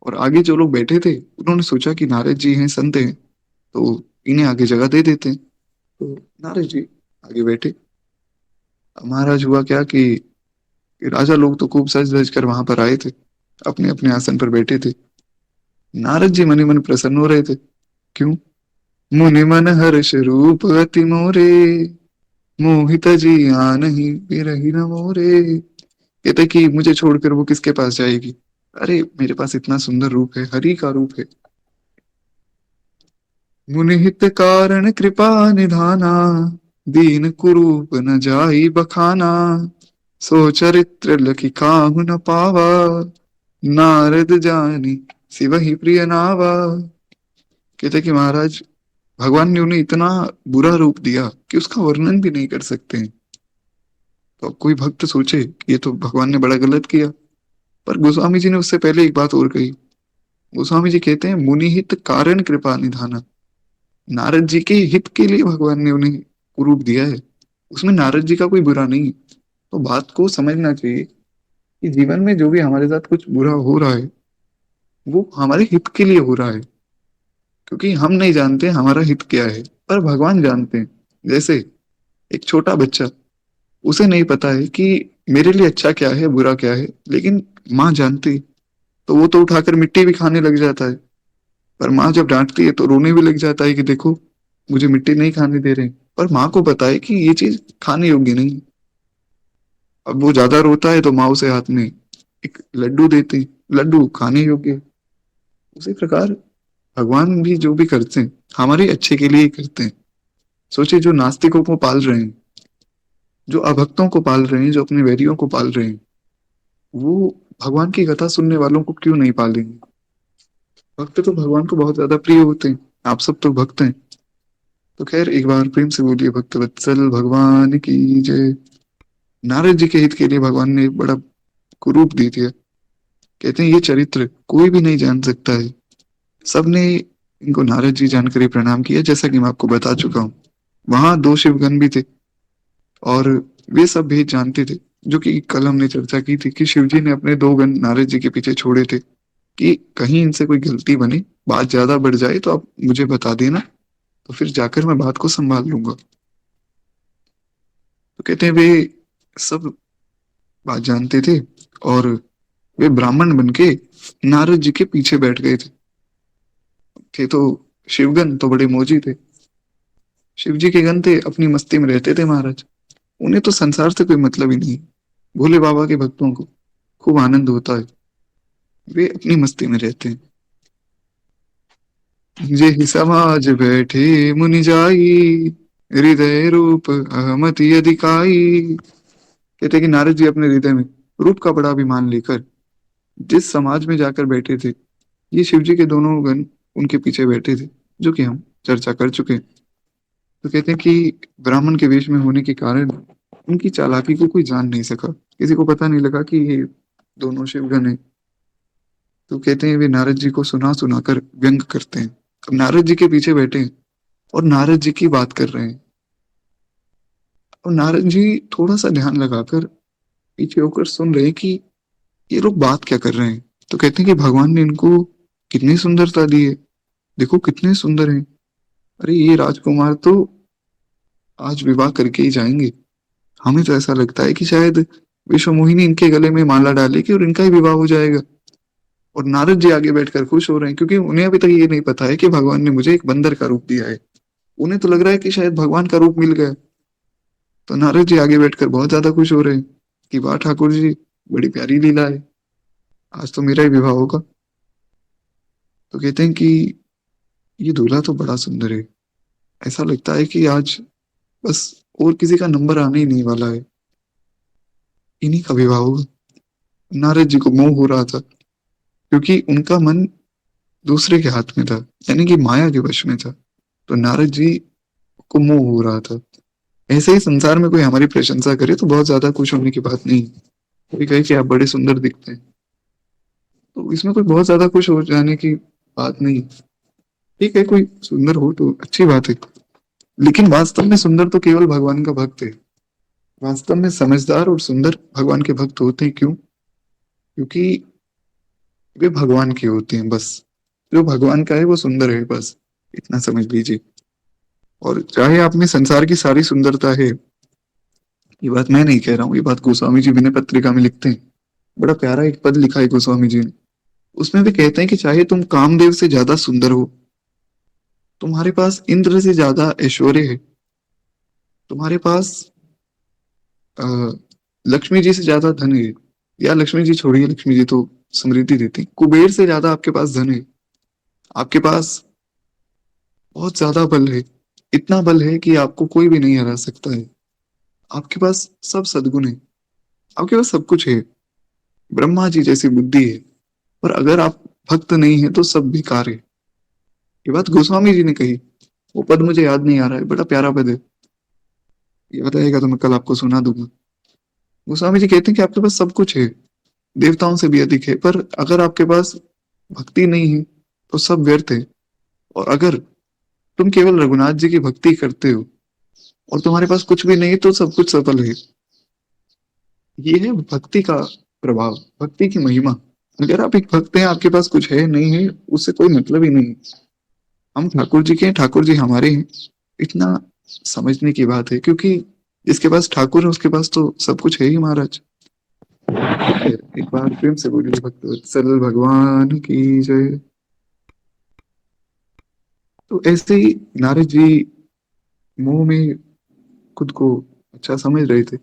और आगे जो लोग बैठे थे, उन्होंने सोचा कि नारद जी हैं, संत हैं, तो इन्हें आगे जगह दे देते हैं। तो नारद जी आगे बैठे। अब महाराज हुआ क्या कि राजा लोग तो खूब सज धज कर वहां पर आए थे, अपने अपने आसन पर बैठे थे। नारद जी मनी मन प्रसन्न हो रहे थे। क्यों? मुनि मन हर्ष रूप अति मोरे, मोहित जी आनहि बिरहि न मोरे। कहते कि मुझे छोड़कर वो किसके पास जाएगी? अरे, मेरे पास इतना सुंदर रूप है, हरि का रूप है। मुनिहित कारण कृपा निधाना, दीन कुरूप न जाई बखाना, सो चरित्र लखि काहु न पावा, नारद जानी सिवहि प्रिय नावा। कहते कि महाराज, भगवान ने उन्हें इतना बुरा रूप दिया कि उसका वर्णन भी नहीं कर सकते हैं। तो अब कोई भक्त सोचे कि ये तो भगवान ने बड़ा गलत किया। पर गोस्वामी जी ने उससे पहले एक बात और कही। गोस्वामी जी कहते हैं, मुनिहित कारण कृपा निधाना। नारद जी के हित के लिए भगवान ने उन्हें रूप दिया है, उसमें नारद जी का कोई बुरा नहीं है। तो बात को समझना चाहिए कि जीवन में जो भी हमारे साथ कुछ बुरा हो रहा है, वो हमारे हित के लिए हो रहा है। क्योंकि हम नहीं जानते हमारा हित क्या है, पर भगवान जानते हैं। जैसे एक छोटा बच्चा, उसे नहीं पता है कि मेरे लिए अच्छा क्या है, बुरा क्या है, लेकिन माँ जानती है। तो वो तो उठाकर मिट्टी भी खाने लग जाता है। पर माँ जब डांटती है तो रोने भी लग जाता है कि देखो, मुझे मिट्टी नहीं खाने दे रहे। पर माँ को पता है कि ये चीज खाने योग्य नहीं है। अब वो ज्यादा रोता है तो माँ उसे हाथ में एक लड्डू देती, लड्डू खाने योग्य है। उसी प्रकार भगवान भी जो भी करते हैं, हमारे अच्छे के लिए ही करते हैं। सोचिए, जो नास्तिकों को पाल रहे हैं, जो अभक्तों को पाल रहे हैं, जो अपने वैरियों को पाल रहे हैं, वो भगवान की कथा सुनने वालों को क्यों नहीं पालेंगे? भक्त तो भगवान को बहुत ज्यादा प्रिय होते हैं। आप सब तो भक्त हैं। तो खैर एक बार प्रेम से बोलिए भक्त वत्सल भगवान की जय। नारद जी के हित के लिए भगवान ने एक बड़ा कुरूप दी थी। कहते हैं ये चरित्र कोई भी नहीं जान सकता है। सबने इनको नारद जी जानकर ही प्रणाम किया, जैसा कि मैं आपको बता चुका हूँ। वहां दो शिवगण भी थे और वे सब भेद जानते थे, जो कि कल हमने चर्चा की थी कि शिव जी ने अपने दो गण नारद जी के पीछे छोड़े थे कि कहीं इनसे कोई गलती बने, बात ज्यादा बढ़ जाए तो आप मुझे बता देना, तो फिर जाकर मैं बात को संभाल लूंगा। तो कहते हैं वे सब बात जानते थे और वे ब्राह्मण बन के नारद जी के पीछे बैठ गए थे तो शिवगण तो बड़े मौजी थे। शिव जी के गण थे अपनी मस्ती में रहते थे महाराज। उन्हें तो संसार से कोई मतलब ही नहीं। भोले बाबा के भक्तों को खूब आनंद होता है, वे अपनी मस्ती में रहते हैं। जे ही समाज बैठे मुनि जाई, हृदय रूप अहमति अधिकाई। कहते हैं कि नारद जी अपने हृदय में रूप का बड़ा अभिमान लेकर जिस समाज में जाकर बैठे थे, ये शिव जी के दोनों गण उनके पीछे बैठे थे, जो कि हम चर्चा कर चुके हैं। तो कहते हैं कि ब्राह्मण के वेश में होने के कारण उनकी चालाकी को कोई जान नहीं सका, किसी को पता नहीं लगा कि ये दोनों शिवगण हैं। तो कहते हैं वे नारद जी को सुना सुनाकर व्यंग करते हैं। अब नारद जी के पीछे बैठे हैं और नारद जी की बात कर रहे हैं, और नारद जी थोड़ा सा ध्यान लगाकर पीछे होकर सुन रहे हैं कि ये लोग बात क्या कर रहे हैं। तो कहते हैं कि भगवान ने इनको कितनी सुंदरता दी है, देखो कितने सुंदर हैं। अरे ये राजकुमार तो आज विवाह करके ही जाएंगे। हमें तो ऐसा लगता है कि शायद विश्व मोहिनी इनके गले में माला डालेगी और इनका ही विवाह हो जाएगा। और नारद जी आगे बैठकर खुश हो रहे हैं, क्योंकि उन्हें अभी तक ये नहीं पता है कि भगवान ने मुझे एक बंदर का रूप दिया है। उन्हें तो लग रहा है कि शायद भगवान का रूप मिल गया। तो नारद जी आगे बैठकर बहुत ज्यादा खुश हो रहे हैं कि वाह ठाकुर जी, बड़ी प्यारी लीला है, आज तो मेरा ही विवाह होगा। तो कहते हैं कि ये दूल्हा तो बड़ा सुंदर है, ऐसा लगता है कि आज बस और किसी का नंबर आने ही नहीं वाला है, इन्हीं का विवाह होगा। नारद जी को मोह हो रहा था, क्योंकि उनका मन दूसरे के हाथ में था, यानी कि माया के वश में था। तो नारद जी को मोह हो रहा था। ऐसे ही संसार में कोई हमारी प्रशंसा करे तो बहुत ज्यादा खुश होने की बात नहीं। कोई कहे कि आप बड़े सुंदर दिखते हैं, तो इसमें कोई बहुत ज्यादा खुश हो जाने की बात नहीं। ठीक है, कोई सुंदर हो तो अच्छी बात है, लेकिन वास्तव में सुंदर तो केवल भगवान का भक्त है। वास्तव में समझदार और सुंदर भगवान के भक्त होते हैं। क्यों? क्योंकि वे भगवान के होते हैं बस। जो भगवान का है वो सुंदर है, बस इतना समझ लीजिए। और चाहे आप में संसार की सारी सुंदरता है, ये बात मैं नहीं कह रहा हूँ, ये बात गोस्वामी जी विनय पत्रिका में लिखते हैं। बड़ा प्यारा एक पद लिखा है गोस्वामी जी ने। उसमें भी कहते हैं कि चाहे तुम कामदेव से ज्यादा सुंदर हो, तुम्हारे पास इंद्र से ज्यादा ऐश्वर्य है, तुम्हारे पास अ, लक्ष्मी जी से ज्यादा धन है, या लक्ष्मी जी छोड़िए, लक्ष्मी जी तो समृद्धि देती, कुबेर से ज्यादा आपके पास धन है, आपके पास बहुत ज्यादा बल है, इतना बल है कि आपको कोई भी नहीं हरा सकता है, आपके पास सब सद्गुण है, आपके पास सब कुछ है, ब्रह्मा जी जैसी बुद्धि है, पर अगर आप भक्त नहीं है तो सब बेकार है। ये बात गोस्वामी जी ने कही। वो पद मुझे याद नहीं आ रहा है, बड़ा प्यारा पद है, ये बताएगा तो मैं कल आपको सुना दूंगा। गोस्वामी जी कहते हैं कि आपके पास सब कुछ है, देवताओं से भी अधिक है, पर अगर आपके पास भक्ति नहीं है तो सब व्यर्थ है। और अगर तुम केवल रघुनाथ जी की भक्ति करते हो और तुम्हारे पास कुछ भी नहीं तो सब कुछ सफल है। ये है भक्ति का प्रभाव, भक्ति की महिमा। अगर आप एक भक्त हैं, आपके पास कुछ है नहीं है, उससे कोई मतलब ही नहीं। हम ठाकुर जी के हैं, ठाकुर जी हमारे हैं, इतना समझने की बात है। क्योंकि जिसके पास ठाकुर है उसके पास तो सब कुछ है ही महाराज। एक बार प्रेम से बोलिए भक्त वत्सल भगवान की जय। तो ऐसे ही नारद जी मुंह में खुद को अच्छा समझ रहे थे।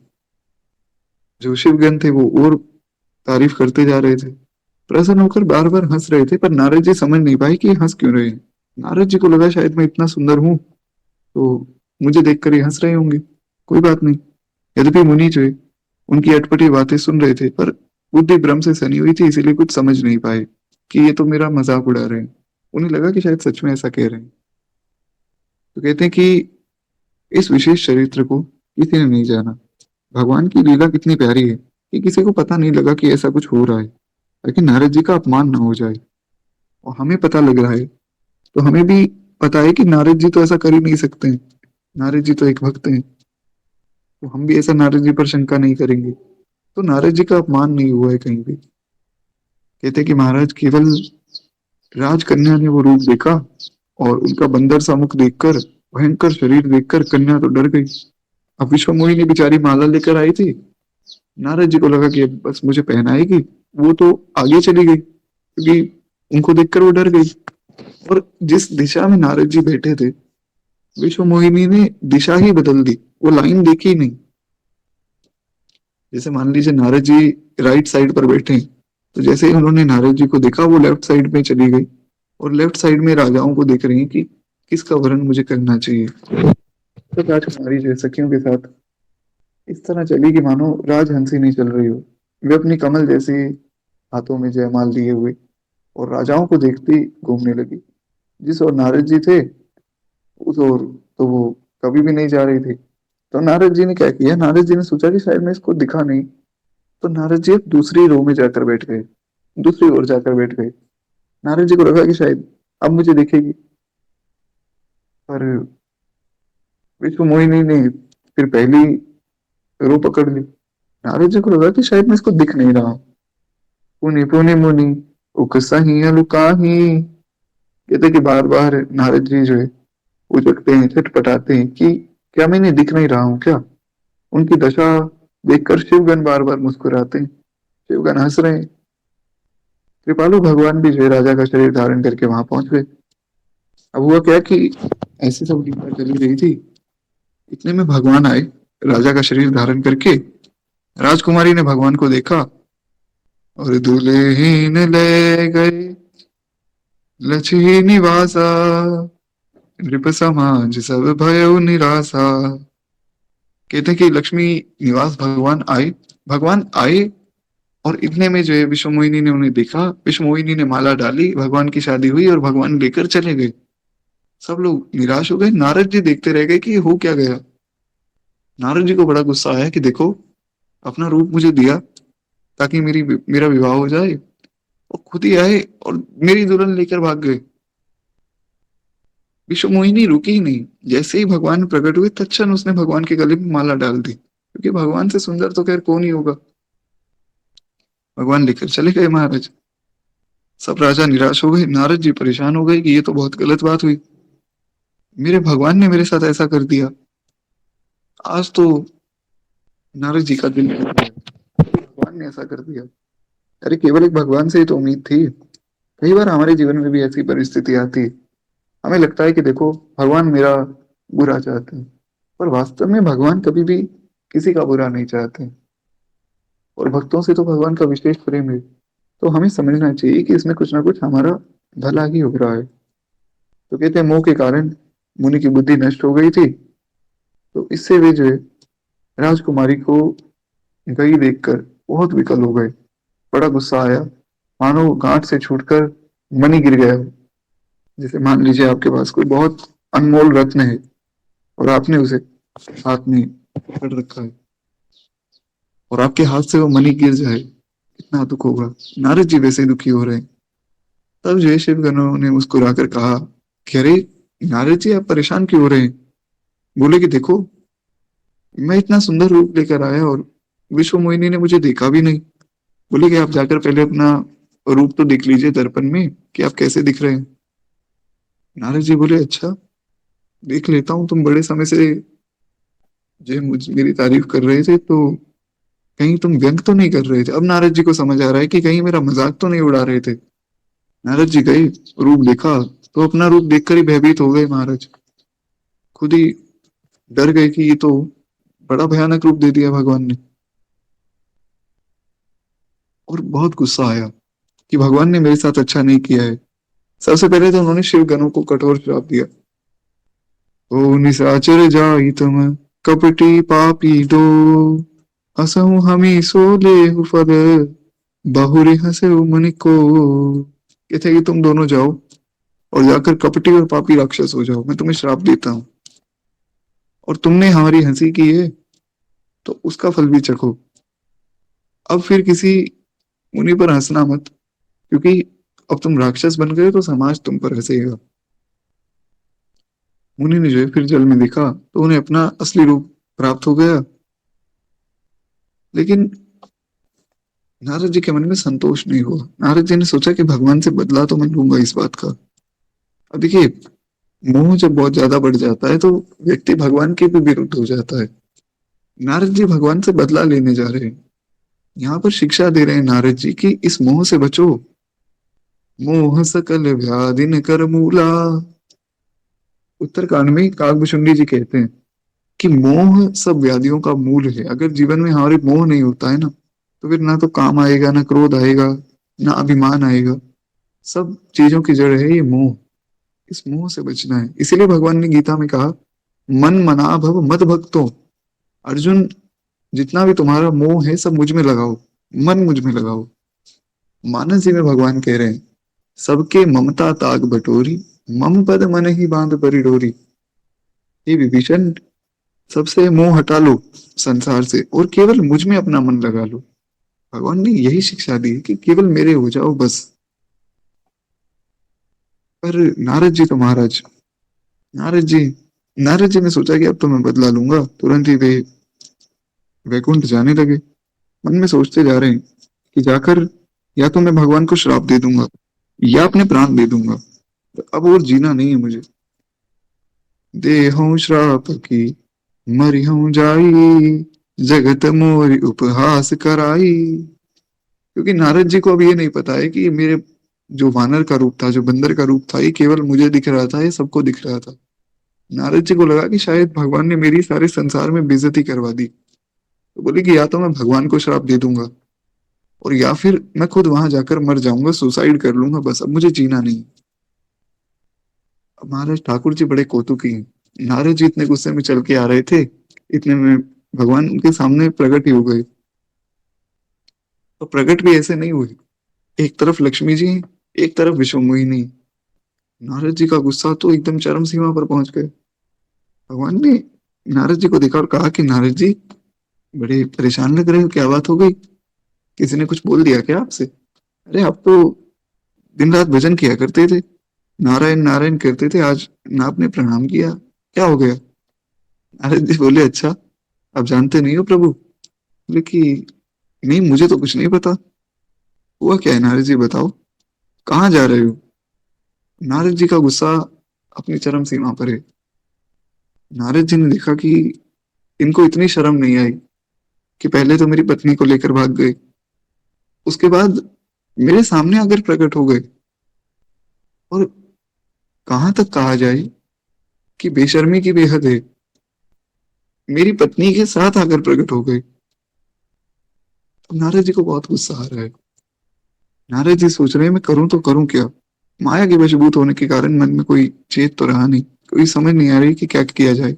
जो शिवगण थे वो और तारीफ करते जा रहे थे, प्रसन्न होकर बार बार हंस रहे थे, पर नारद जी समझ नहीं पाए कि ये हंस क्यों रहे हैं। नारद जी को लगा शायद मैं इतना सुंदर हूं तो मुझे देखकर ये हंस रहे होंगे, कोई बात नहीं। यद्यपि मुनि जो है उनकी अटपटी बातें सुन रहे थे, पर बुद्धि भ्रम से सनी हुई थी, इसीलिए कुछ समझ नहीं पाए कि ये तो मेरा मजाक उड़ा रहे हैं। उन्हें लगा कि शायद सच में ऐसा कह रहे हैं। तो कहते हैं कि इस विशेष चरित्र को किसी ने नहीं जाना। भगवान की लीला कितनी प्यारी है कि किसी को पता नहीं लगा कि ऐसा कुछ हो रहा है, ताकि नारद जी का अपमान ना हो जाए। और हमें पता लग रहा है, तो हमें भी पता है कि नारद जी तो ऐसा कर ही नहीं सकते हैं। नारद जी तो एक भक्त हैं, तो हम भी ऐसा नारद जी पर शंका नहीं करेंगे। तो नारद जी का अपमान नहीं हुआ है कहीं भी। कहते हैं कि महाराज केवल राजकन्या ने वो रूप देखा और उनका बंदर सा मुख देखकर, भयंकर शरीर देखकर कन्या तो डर गई। अब विश्व मोहिनी बेचारी माला लेकर आई थी, नारद जी को लगा कि अब बस मुझे पहनाएगी, वो तो आगे चली गई क्योंकि उनको देखकर वो डर गई। और जिस दिशा में नारद जी बैठे थे, विश्व मोहिनी ने दिशा ही बदल दी, वो लाइन देखी ही नहीं। जैसे मान लीजिए नारद जी राइट साइड पर बैठे हैं, तो जैसे ही उन्होंने नारद जी को देखा, वो लेफ्ट साइड में चली गई और लेफ्ट साइड में राजाओं को देख रही हैं कि किसका वरण मुझे करना चाहिए। तो राजकुमारी जो है सखियों के साथ इस तरह चली कि मानो राजहंसी नहीं चल रही हो। वे अपनी कमल जैसी हाथों में जयमाल लिए हुए और राजाओं को देखती घूमने लगी। जिस ओर नारद जी थे, उस ओर तो वो कभी भी नहीं जा रही थी। तो नारद जी ने क्या किया, नारद जी ने सोचा कि शायद मैं इसको दिखा नहीं, तो नारद जी एक दूसरी रो में जाकर बैठ गए, दूसरी ओर जाकर बैठ गए। नारद जी को लगा कि शायद अब मुझे देखेगी, पर विश्व मोहिनी ने फिर पहली रो पकड़ ली। नारद जी को लगा कि शायद मैं इसको दिख नहीं रहा हूँ। पुनि पुनि मुनि उकसहि अलुकाहि। कहते कि बार बार नारद जी जो है उचकते हैं, छटपटाते हैं कि क्या मैं इन्हें दिख नहीं रहा हूँ क्या। उनकी दशा देखकर शिवगण बार बार मुस्कुराते हैं, शिवगण हंस रहे हैं। कृपालु भगवान भी जो है राजा का शरीर धारण करके वहां पहुंच गए। अब हुआ क्या कि ऐसी सब लीला चली रही थी, इतने में भगवान आए राजा का शरीर धारण करके। राजकुमारी ने भगवान को देखा और दुल्हीन ले गए लक्ष्मी निवासा, नृप समाज सब भयो निराशा। कहते हैं कि लक्ष्मी निवास भगवान आए और इतने में जो है विश्व मोहिनी ने उन्हें देखा। विश्व मोहिनी ने माला डाली, भगवान की शादी हुई और भगवान लेकर चले गए। सब लोग निराश हो गए, नारद जी देखते रह गए कि ये हो क्या गया। नारद जी को बड़ा गुस्सा आया कि देखो, अपना रूप मुझे दिया ताकि मेरा विवाह हो जाए, और खुद ही आए और मेरी दुल्हन लेकर भाग गए। विश्व मोहिनी रुकी ही नहीं, जैसे ही भगवान प्रकट हुए तत्क्षण उसने भगवान के गले में माला डाल दी, क्योंकि भगवान से सुंदर तो खैर कौन ही होगा। भगवान लेकर चले गए महाराज। सब राजा निराश हो गए, नारद जी परेशान हो गए कि ये तो बहुत गलत बात हुई, मेरे भगवान ने मेरे साथ ऐसा कर दिया। आज तो नारद जी का दिल टूट गया, भगवान ने ऐसा कर दिया। अरे केवल एक भगवान से ही तो उम्मीद थी। कई बार हमारे जीवन में भी ऐसी परिस्थिति आती है, हमें लगता है कि देखो भगवान मेरा बुरा चाहते हैं, पर वास्तव में भगवान कभी भी किसी का बुरा नहीं चाहते। और भक्तों से तो भगवान का विशेष प्रेम है, तो हमें समझना चाहिए कि इसमें कुछ ना कुछ हमारा भला ही हो रहा है। तो कहते हैं मोह के कारण मुनि की बुद्धि नष्ट हो गई थी, तो इससे वे जो है राजकुमारी को गई देखकर बहुत विकल हो गए। बड़ा गुस्सा आया, मानो गांठ से छूटकर मणि गिर गया हो। जैसे मान लीजिए आपके पास कोई बहुत अनमोल रत्न है और आपने उसे हाथ में पकड़ रखा है और आपके हाथ से वो मणि गिर जाए, कितना दुख होगा। नारद जी वैसे दुखी हो रहे हैं। तब जय शिव गणों ने मुस्कुराकर कहा कि अरे नारद जी, आप परेशान क्यों हो रहे हैं। बोले कि देखो, मैं इतना सुंदर रूप लेकर आया और विश्व मोहिनी ने मुझे देखा भी नहीं। बोले कि आप जाकर पहले अपना रूप तो देख लीजिए दर्पण में कि आप कैसे दिख रहे हैं। नारद जी बोले अच्छा, देख लेता हूँ। तुम बड़े समय से जो मेरी तारीफ कर रहे थे, तो कहीं तुम व्यंग तो नहीं कर रहे थे। अब नारद जी को समझ आ रहा है कि कहीं मेरा मजाक तो नहीं उड़ा रहे थे। नारद जी गए, रूप देखा, तो अपना रूप देखकर ही भयभीत हो गए महाराज। खुद ही डर गए कि ये तो बड़ा भयानक रूप दे दिया भगवान ने। और बहुत गुस्सा आया कि भगवान ने मेरे साथ अच्छा नहीं किया है। सबसे पहले तो उन्होंने शिव गणों को कठोर श्राप दिया। ओ निशाचर जाई तुम कपटी पापी दो, हसहु हमी सो लेहु फल, बहुरी हंसे मुनि को। कहते कि तुम दोनों जाओ और जाकर कपटी और पापी राक्षस हो जाओ, मैं तुम्हें श्राप देता हूँ। और तुमने हमारी हंसी की है तो उसका फल भी चखो। अब फिर किसी मुनि पर हंसना मत, क्योंकि अब तुम राक्षस बन गए तो समाज तुम पर हंसेगा। मुनि ने जो है फिर जल में देखा तो उन्हें अपना असली रूप प्राप्त हो गया। लेकिन नारद जी के मन में संतोष नहीं हुआ। नारद जी ने सोचा कि भगवान से बदला तो मैं लूंगा इस बात का। अब देखिए, मोह जब बहुत ज्यादा बढ़ जाता है तो व्यक्ति भगवान के भी विरुद्ध हो जाता है। नारद जी भगवान से बदला लेने जा रहे हैं। यहाँ पर शिक्षा दे रहे हैं नारद जी की इस मोह से बचो। मोह सकल व्याधिन कर मूला। उत्तरकांड में काकभूषुंडी जी कहते हैं कि मोह सब व्याधियों का मूल है। अगर जीवन में हमारे मोह नहीं होता है ना, तो फिर ना तो काम आएगा, ना क्रोध आएगा, ना अभिमान आएगा। सब चीजों की जड़ है ये मोह। इस मोह से बचना है। इसीलिए भगवान ने गीता में कहा, मन मना भव मद भक्तो। अर्जुन, जितना भी तुम्हारा मोह है सब मुझ में लगाओ, मन मुझ में लगाओ। मानस जी में भगवान कह रहे हैं, सबके ममता ताग बटोरी, मम पद मन ही बांध परी डोरी। ये विभीषण, सबसे मोह हटा लो संसार से और केवल मुझ में अपना मन लगा लो। भगवान ने यही शिक्षा दी है कि केवल मेरे हो जाओ बस। पर नारद जी तो महाराज, नारद जी नारद जी ने सोचा कि अब तो मैं बदला लूंगा। तुरंत ही वे वैकुंठ जाने लगे। मन में सोचते जा रहे हैं कि जाकर या तो मैं भगवान को श्राप दे दूंगा या अपने प्राण दे दूंगा। तो अब और जीना नहीं है मुझे। देहु श्राप की मरिहु जाई, जगत मोरि उपहास कराई। क्योंकि नारद जी को अब ये नहीं पता है कि ये मेरे जो वानर का रूप था, जो बंदर का रूप था, ये केवल मुझे दिख रहा था, ये सबको दिख रहा था। नारद जी को लगा कि शायद भगवान ने मेरी सारे संसार में बेइज्जती करवा दी। तो बोले कि या तो मैं भगवान को श्राप दे दूंगा और या फिर मैं खुद वहां जाकर मर जाऊंगा, सुसाइड कर लूंगा, बस अब मुझे जीना नहीं। अब महाराज ठाकुर जी बड़े कौतुकी हैं। नारद जी इतने गुस्से में चल के आ रहे थे, इतने में भगवान उनके सामने प्रकट ही हो गए। तो प्रकट भी ऐसे नहीं हुए, एक तरफ लक्ष्मी जी हैं, एक तरफ विश्व मोहिनी। नारद जी का गुस्सा तो एकदम चरम सीमा पर पहुंच गए। भगवान ने नारद जी को देखा और कहा कि नारद जी, बड़े परेशान लग रहे हो, क्या बात हो गई? किसी ने कुछ बोल दिया क्या आपसे? अरे आप तो दिन रात भजन किया करते थे, नारायण नारायण करते थे, आज ना आपने प्रणाम किया, क्या हो गया? नारद जी बोले, अच्छा आप जानते नहीं हो प्रभु? बोले कि नहीं, मुझे तो कुछ नहीं पता। हुआ क्या है नारद जी, बताओ, कहाँ जा रहे हो? नारद जी का गुस्सा अपनी चरम सीमा पर है। नारद जी ने देखा कि इनको इतनी शर्म नहीं आई कि पहले तो मेरी पत्नी को लेकर भाग गए, उसके बाद मेरे सामने आकर प्रकट हो गए। और कहाँ तक कहा जाए कि बेशर्मी की बेहद है, मेरी पत्नी के साथ आकर प्रकट हो गए। अब नारद जी को बहुत गुस्सा आ रहा है। नारद जी सोच रहे हैं मैं करूं तो करूं क्या। माया के वशीभूत होने के कारण मन में कोई चेत तो रहा नहीं, कोई समझ नहीं आ रही कि क्या किया जाए।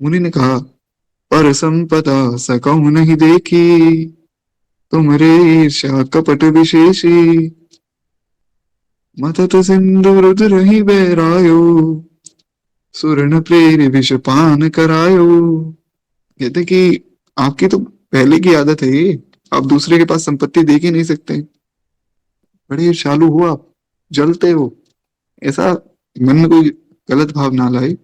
मुनि ने कहा, पर संपदा सकहु नहीं देखी, तुमरे ईर्ष्या कपट विशेषी, मतत सिंधु रुद्र ही बहरायो, सुरन प्रेरि विष पान करायो। कहते कि आपकी तो पहले की आदत है ये, आप दूसरे के पास संपत्ति देख ही नहीं सकते, बड़े ईर्ष्यालु हो आप, जलते हो। ऐसा मन में कोई गलत भाव ना लाए।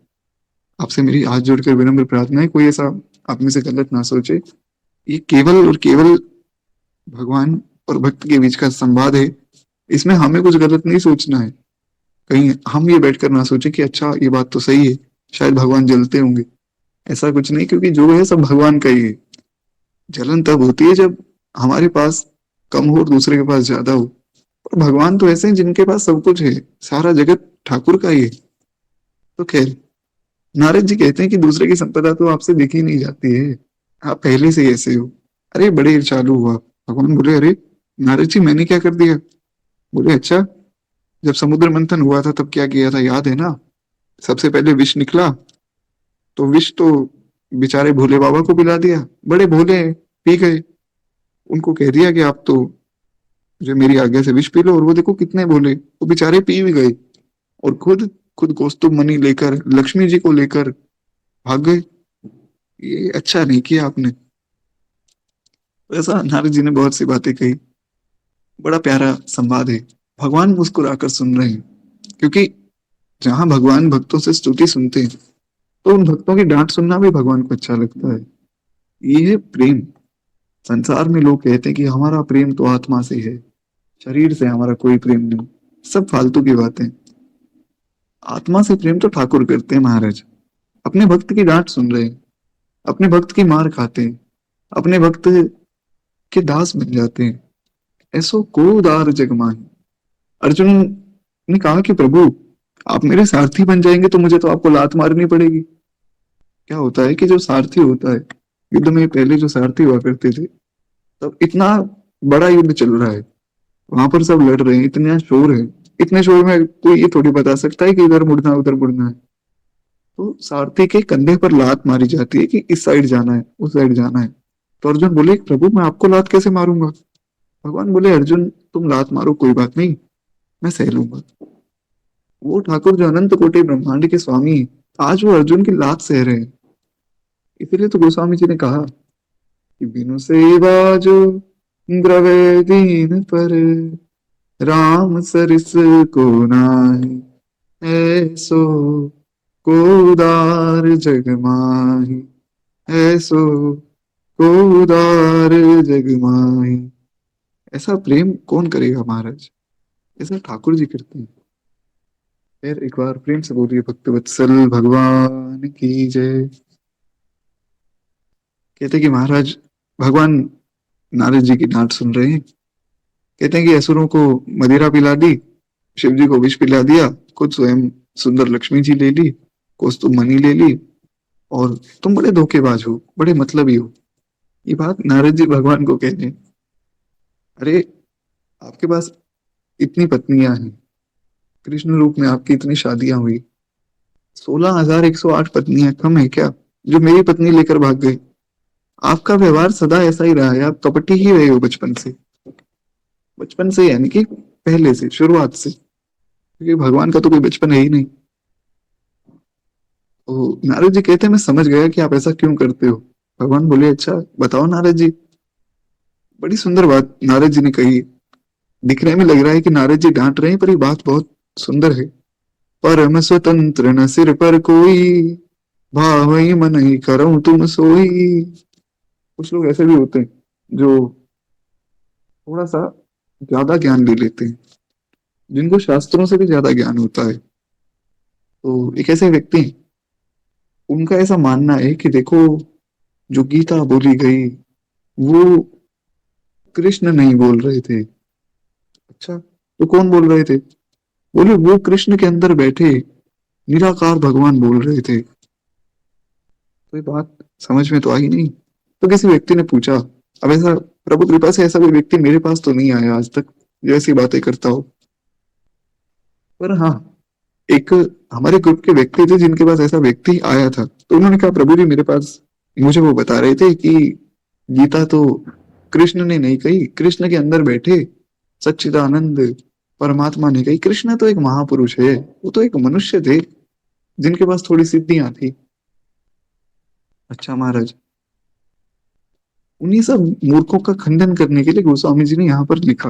आपसे मेरी हाथ जोड़कर विनम्र प्रार्थना है, कोई ऐसा आप में से गलत ना सोचे। ये केवल और केवल भगवान और भक्त के बीच का संवाद है। इसमें हमें कुछ गलत नहीं सोचना है। कहीं हम ये बैठकर ना सोचे कि अच्छा ये बात तो सही है, शायद भगवान जलते होंगे। ऐसा कुछ नहीं, क्योंकि जो है सब भगवान का ही है। जलन तब होती है जब हमारे पास कम हो और दूसरे के पास ज्यादा हो। और भगवान तो ऐसे हैं जिनके पास सब कुछ है, सारा जगत ठाकुर का ही है। तो खैर, नारद जी कहते हैं कि दूसरे की संपदा तो आपसे देखी नहीं जाती है, आप पहले से ही ऐसे हो। अरे बड़े ईर्ष्यालु हुआ। भगवान बोले, अरे नारद जी मैंने क्या कर दिया? बोले, अच्छा जब समुद्र मंथन हुआ था तब क्या किया था याद है ना? सबसे पहले विष निकला, तो विष तो बेचारे भोले बाबा को पिला दिया, बड़े भोले हैं, पी गए। उनको कह दिया कि आप तो जो मेरी आज्ञा से विष पी लो, और वो देखो कितने भोले, वो बेचारे पी भी गए। और खुद खुद कौस्तुभ मणि लेकर लक्ष्मी जी को लेकर भाग गए। ये अच्छा नहीं किया आपने। ऐसा नारद जी ने बहुत सी बातें कही। बड़ा प्यारा संवाद है। भगवान मुस्कुराकर सुन रहे हैं, क्योंकि जहां भगवान भक्तों से स्तुति सुनते हैं तो उन भक्तों की डांट सुनना भी भगवान को अच्छा लगता है। ये है प्रेम। संसार में लोग कहते हैं कि हमारा प्रेम तो आत्मा से है, शरीर से हमारा कोई प्रेम नहीं। सब फालतू की बातें। आत्मा से प्रेम तो ठाकुर करते हैं महाराज। अपने भक्त की डांट सुन रहे हैं, अपने भक्त की मार खाते हैं, अपने भक्त के दास बन जाते हैं। ऐसो को उदार जग माही। अर्जुन ने कहा कि प्रभु, आप मेरे सारथी बन जाएंगे तो मुझे तो आपको लात मारनी पड़ेगी। क्या होता है कि जो सारथी होता है, युद्ध में पहले जो सारथी हुआ करते थे, तब इतना बड़ा युद्ध चल रहा है, वहां पर सब लड़ रहे हैं, इतना शोर है। इतने शोर में कोई ये थोड़ी बता सकता है कि इधर मुड़ना है उधर मुड़ना है। तो सारथी के कंधे पर लात मारी जाती है कि इस साइड जाना है उस साइड जाना है। तो अर्जुन बोले, प्रभु मैं आपको लात कैसे मारूंगा? भगवान बोले, अर्जुन तुम लात मारो कोई बात नहीं, मैं सह लूंगा। वो ठाकुर जो अनंत कोटि ब्रह्मांड के स्वामी है, आज वो अर्जुन की लात सह रहे हैं। इसीलिए तो गोस्वामी जी ने कहा कि बिनु सेवा जो द्रवे दीन पर, राम सरिस को नाही, ऐसो को उदार जग माही, ऐसो को उदार जग माही। ऐसा प्रेम कौन करेगा महाराज? ऐसा ठाकुर जी करते हैं। फिर एक बार प्रेम से बोलिए भक्त वत्सल भगवान की जय। कहते कि महाराज, भगवान नारद जी की डांट सुन रहे हैं। कहते हैं कि असुरों को मदिरा पिला दी, शिव जी को विष पिला दिया, खुद स्वयं सुंदर लक्ष्मी जी ले ली, कौस्तुभ मणि ले ली, और तुम बड़े धोखेबाज हो, बड़े मतलबी हो। ये बात नारद जी भगवान को कहते हैं। अरे, आपके पास इतनी पत्नियां हैं, कृष्ण रूप में आपकी इतनी शादियां हुई, 16,108 पत्नियां कम है क्या जो मेरी पत्नी लेकर भाग गए? आपका व्यवहार सदा ऐसा ही रहा है, आप कपटी ही रहे हो बचपन से। बचपन से यानी कि पहले से, शुरुआत से, क्योंकि भगवान का तो कोई बचपन है ही नहीं। तो नारद जी कहते हैं, मैं समझ गया कि आप ऐसा क्यों करते हो। भगवान बोले, अच्छा बताओ नारद जी। बड़ी सुंदर बात नारद जी ने कही। दिखने में लग रहा है कि नारद जी डांट रहे हैं, पर ये बात बहुत सुंदर है। परम स्वतंत्र न सिर पर कोई, भावई मन ही करऊं तुम सोई। कुछ लोग ऐसे भी होते हैं जो थोड़ा सा ज्यादा ज्ञान ले लेते हैं, जिनको शास्त्रों से भी ज्यादा ज्ञान होता है। तो एक ऐसे व्यक्ति हैं, उनका ऐसा मानना है कि देखो, जो गीता बोली गई वो कृष्ण नहीं बोल रहे थे। अच्छा, तो कौन बोल रहे थे? बोले, वो कृष्ण के अंदर बैठे निराकार भगवान बोल रहे थे। तो ये बात समझ में तो आई नहीं। तो किसी व्यक्ति ने पूछा, अब ऐसा प्रभु कृपा से ऐसा कोई व्यक्ति मेरे पास तो नहीं आया आज तक जो ऐसी बातें करता हो, पर हाँ, एक हमारे ग्रुप के व्यक्ति थे जिनके पास ऐसा व्यक्ति आया था। तो उन्होंने कहा, प्रभु जी मेरे पास, मुझे वो बता रहे थे कि गीता तो कृष्ण ने नहीं कही, कृष्ण के अंदर बैठे सच्चिदानंद परमात्मा ने कही। कृष्ण तो एक महापुरुष है, वो तो एक मनुष्य थे जिनके पास थोड़ी सिद्धियां थी। अच्छा महाराज, उन्हीं सब मूर्खों का खंडन करने के लिए गोस्वामी जी ने यहाँ पर लिखा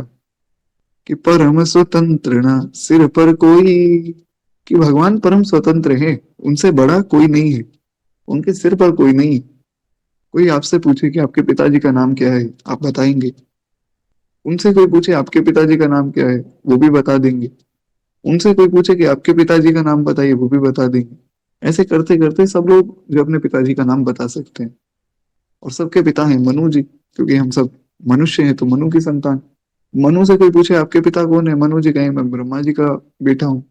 कि परम स्वतंत्र न सिर पर कोई, कि भगवान परम स्वतंत्र है, उनसे बड़ा कोई नहीं है, उनके सिर पर कोई नहीं। कोई आपसे पूछे कि आपके पिताजी का नाम क्या है, आप बताएंगे? उनसे कोई पूछे आपके पिताजी का नाम क्या है, वो भी बता देंगे। उनसे कोई पूछे कि आपके पिताजी का नाम बताइए, वो भी बता देंगे। ऐसे करते करते सब लोग जो अपने पिताजी का नाम बता सकते हैं। और सबके पिता हैं मनु जी, क्योंकि हम सब मनुष्य हैं तो मनु की संतान। मनु से कोई पूछे आपके पिता कौन है, मनु जी कहें मैं ब्रह्मा जी का बेटा हूँ।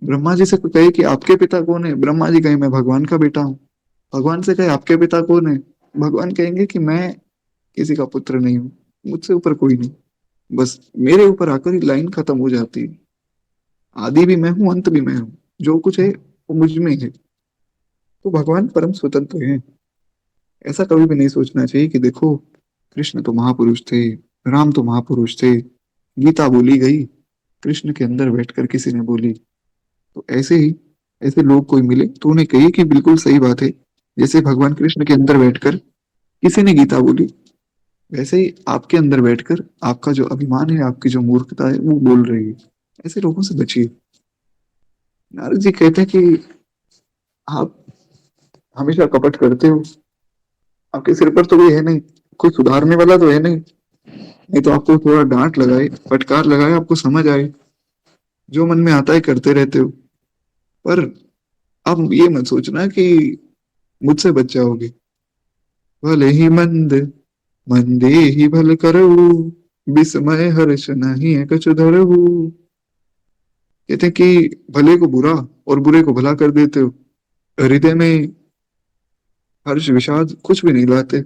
ब्रह्मा जी से कोई कहे कि आपके पिता कौन है, ब्रह्मा जी कहें मैं भगवान का बेटा हूँ। भगवान से कहे आपके पिता कौन है, भगवान कहेंगे कि मैं किसी का पुत्र नहीं हूँ, मुझसे ऊपर कोई नहीं। बस मेरे ऊपर आकर ही लाइन खत्म हो जाती है। आदि भी मैं हूँ, अंत भी मैं हूँ, जो कुछ है वो मुझ में है। तो भगवान परम स्वतंत्र है। ऐसा कभी भी नहीं सोचना चाहिए कि देखो, कृष्ण तो महापुरुष थे, राम तो महापुरुष थे, गीता बोली गई कृष्ण के अंदर बैठकर किसी ने बोली। तो ऐसे ही ऐसे लोग कोई मिले तो उन्हें कहिए कि बिल्कुल सही बात है, जैसे भगवान कृष्ण के अंदर बैठकर किसी ने गीता बोली, वैसे ही आपके अंदर बैठकर आपका जो अभिमान है, आपकी जो मूर्खता है वो बोल रही है। ऐसे लोगों से बचिए। नारद जी कहते हैं कि आप हमेशा कपट करते हो, आपके सिर पर तो कोई है नहीं, कोई सुधारने वाला तो है नहीं, नहीं तो आपको थोड़ा डांट लगाए, फटकार लगाए, आपको समझ आए, जो मन में आता है करते रहते हो। पर अब ये मत सोचना कि मुझसे बच जाओगे। भले ही मंद मंदे ही भल करहु, विस्मय हर्ष नहीं है कछु धरहु। कहते हैं कि भले को बुरा और बुरे को भला कर देते हो, हृदय में हर्ष विषाद कुछ भी नहीं लाते।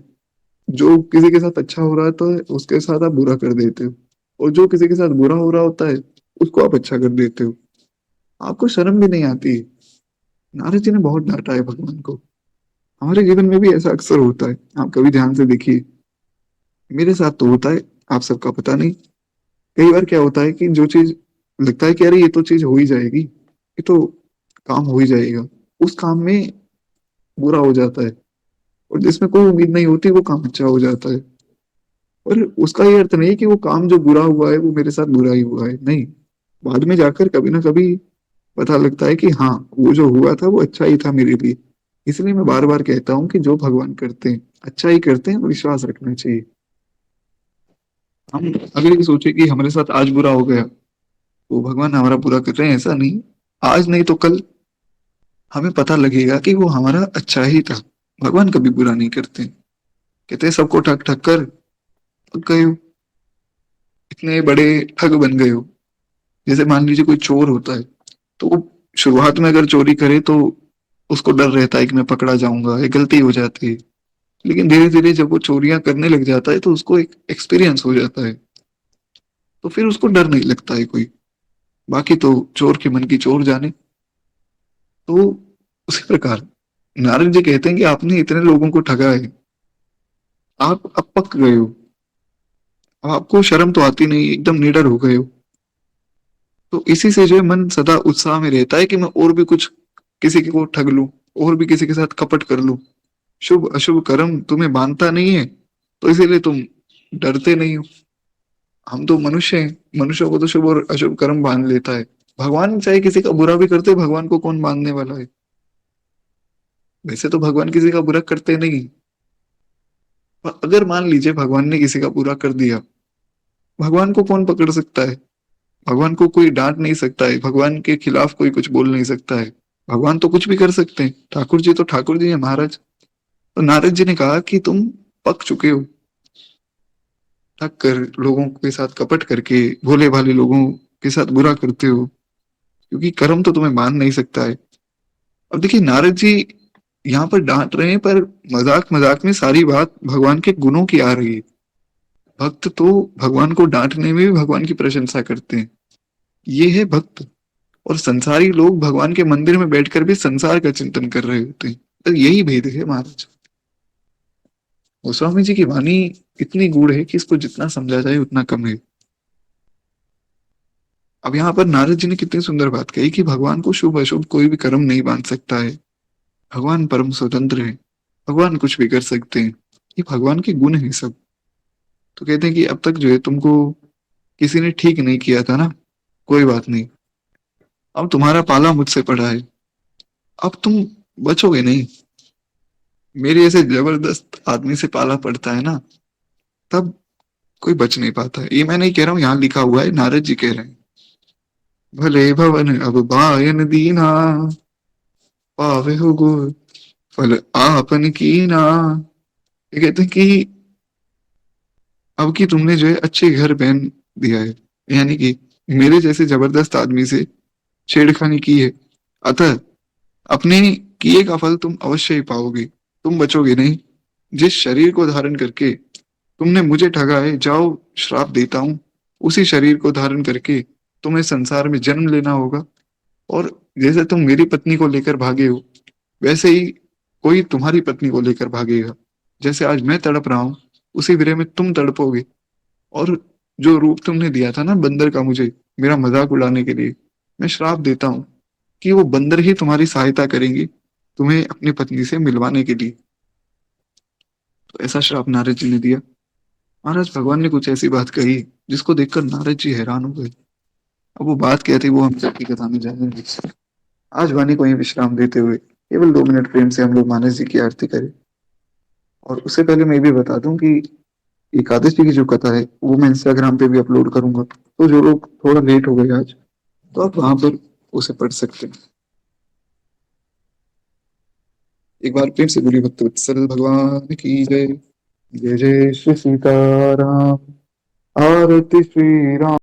जो किसी के साथ अच्छा हो रहा है तो उसके साथ आप बुरा कर देते हो, और जो किसी के साथ बुरा हो रहा होता है उसको आप अच्छा कर देते हो। आपको शर्म भी नहीं आती। नारद जी ने बहुत डांटा है भगवान को। हमारे जीवन में भी ऐसा अक्सर होता है, आप कभी ध्यान से देखिए। मेरे साथ तो होता है, आप सबका पता नहीं। कई बार क्या होता है कि जो चीज लगता है कि अरे ये तो चीज हो ही जाएगी, ये तो काम हो ही जाएगा, उस काम में बुरा हो जाता है। और जिसमें कोई उम्मीद नहीं होती वो काम अच्छा हो जाता है। और उसका ये अर्थ नहीं कि वो काम जो बुरा हुआ है वो मेरे साथ बुरा ही हुआ है, नहीं। बाद में जाकर कभी ना कभी पता लगता है कि हाँ, वो जो हुआ था वो अच्छा ही था मेरे लिए। इसलिए मैं बार बार कहता हूँ कि जो भगवान करते हैं अच्छा ही करते हैं, विश्वास रखना चाहिए। हम अगर ये सोचे कि हमारे साथ आज बुरा हो गया तो भगवान हमारा बुरा कर रहे हैं, ऐसा नहीं। आज नहीं तो कल हमें पता लगेगा कि वो हमारा अच्छा ही था। भगवान कभी बुरा नहीं करते। कहते हैं सबको ठग ठग कर थक गए हो, इतने बड़े ठग बन गए हो। जैसे मान लीजिए कोई चोर होता है, तो वो शुरुआत में अगर चोरी करे तो उसको डर रहता है कि मैं पकड़ा जाऊंगा, ये गलती हो जाती है। लेकिन धीरे धीरे जब वो चोरियां करने लग जाता है तो उसको एक एक्सपीरियंस हो जाता है, तो फिर उसको डर नहीं लगता है कोई। बाकी तो चोर के मन की चोर जाने। तो उसी प्रकार नारद जी कहते हैं कि आपने इतने लोगों को ठगा है, आप अब पक गए हो। अब आपको शर्म तो आती नहीं, एकदम निडर हो गए हो। तो इसी से जो है मन सदा उत्साह में रहता है कि मैं और भी कुछ किसी को ठग लूं, और भी किसी के साथ कपट कर लूं। शुभ अशुभ कर्म तुम्हें बांधता नहीं है, तो इसीलिए तुम डरते नहीं हो। हम तो मनुष्य हैं, मनुष्यों को तो शुभ और अशुभ कर्म बांध लेता है। भगवान चाहे किसी का बुरा भी करते, भगवान को कौन बांधने वाला है। वैसे तो भगवान किसी का बुरा करते नहीं। पर अगर मान लीजिए भगवान ने किसी का बुरा कर दिया, भगवान को कौन पकड़ सकता है। भगवान को कोई डांट नहीं सकता है, भगवान के खिलाफ कोई कुछ बोल नहीं सकता है। भगवान तो कुछ भी कर सकते हैं, ठाकुर जी तो ठाकुर जी है, महाराज। तो नारद जी ने कहा कि तुम पक चुके हो, थक कर लोगों के साथ कपट करके भोले भाले लोगों के साथ बुरा करते हो, क्योंकि कर्म तो तुम्हें मान नहीं सकता है। अब देखिए नारद जी यहाँ पर डांट रहे हैं, पर मजाक मजाक में सारी बात भगवान के गुणों की आ रही है। भक्त तो भगवान को डांटने में भी भगवान की प्रशंसा करते हैं, ये है भक्त। और संसारी लोग भगवान के मंदिर में बैठकर भी संसार का चिंतन कर रहे होते हैं। तो यही भेद है महाराज। गोस्वामी जी की वाणी इतनी गूढ़ है कि इसको जितना समझा जाए उतना कम है। अब यहाँ पर नारद जी ने कितनी सुंदर बात कही कि भगवान को शुभ अशुभ कोई भी कर्म नहीं बांध सकता है। भगवान परम स्वतंत्र है, भगवान कुछ भी कर सकते हैं। ये भगवान के गुण है सब। तो कहते हैं कि अब तक जो है तुमको किसी ने ठीक नहीं किया था ना, कोई बात नहीं। अब तुम्हारा पाला मुझसे पड़ा है, अब तुम बचोगे नहीं। मेरे ऐसे जबरदस्त आदमी से पाला पड़ता है ना, तब कोई बच नहीं पाता है। ये मैं नहीं कह रहा हूँ, यहाँ लिखा हुआ है, नारद जी कह रहे हैं। भले भवन अब बायन दीना, पावे हो गुर फल आपन कीना। ये कहते हैं कि अब की तुमने जो है अच्छे घर पहन दिया है, यानी कि मेरे जैसे जबरदस्त आदमी से छेड़खानी की है, अतः अपने किए का फल तुम अवश्य ही पाओगे, तुम बचोगे नहीं। जिस शरीर को धारण करके तुमने मुझे ठगा है, जाओ श्राप देता हूं। उसी शरीर को धारण करके तुम्हें संसार में जन्म लेना होगा। और जैसे तुम मेरी पत्नी को लेकर भागे हो, वैसे ही कोई तुम्हारी पत्नी को लेकर भागेगा। जैसे आज मैं तड़प रहा हूं, उसी विरह में तुम तड़पोगे। और जो रूप तुमने दिया था ना बंदर का मुझे, मेरा मजाक उड़ाने के लिए, मैं श्राप देता हूँ कि वो बंदर ही तुम्हारी सहायता करेंगे तुम्हें अपनी पत्नी से मिलवाने के लिए। तो ऐसा श्राप नारद जी ने दिया। महाराज भगवान ने कुछ ऐसी बात कही जिसको देखकर नारद जी हैरान हो गए। अब वो बात क्या थी वो हम सबकी कथा में जानेंगे। आज वाणी को ही विश्राम देते हुए केवल 2 मिनट प्रेम से हम लोग मानस जी की आरती करें। और उससे पहले मैं ये भी बता दूं कि एकादशी की जो कथा है वो मैं इंस्टाग्राम पे भी अपलोड करूंगा, तो जो लोग थोड़ा लेट हो गए आज तो आप वहां पर उसे पढ़ सकते हैं। एक बार फिर से बोलिए भक्त वत्सल भगवान की जय। जय जय श्री सीताराम। आरती श्री राम।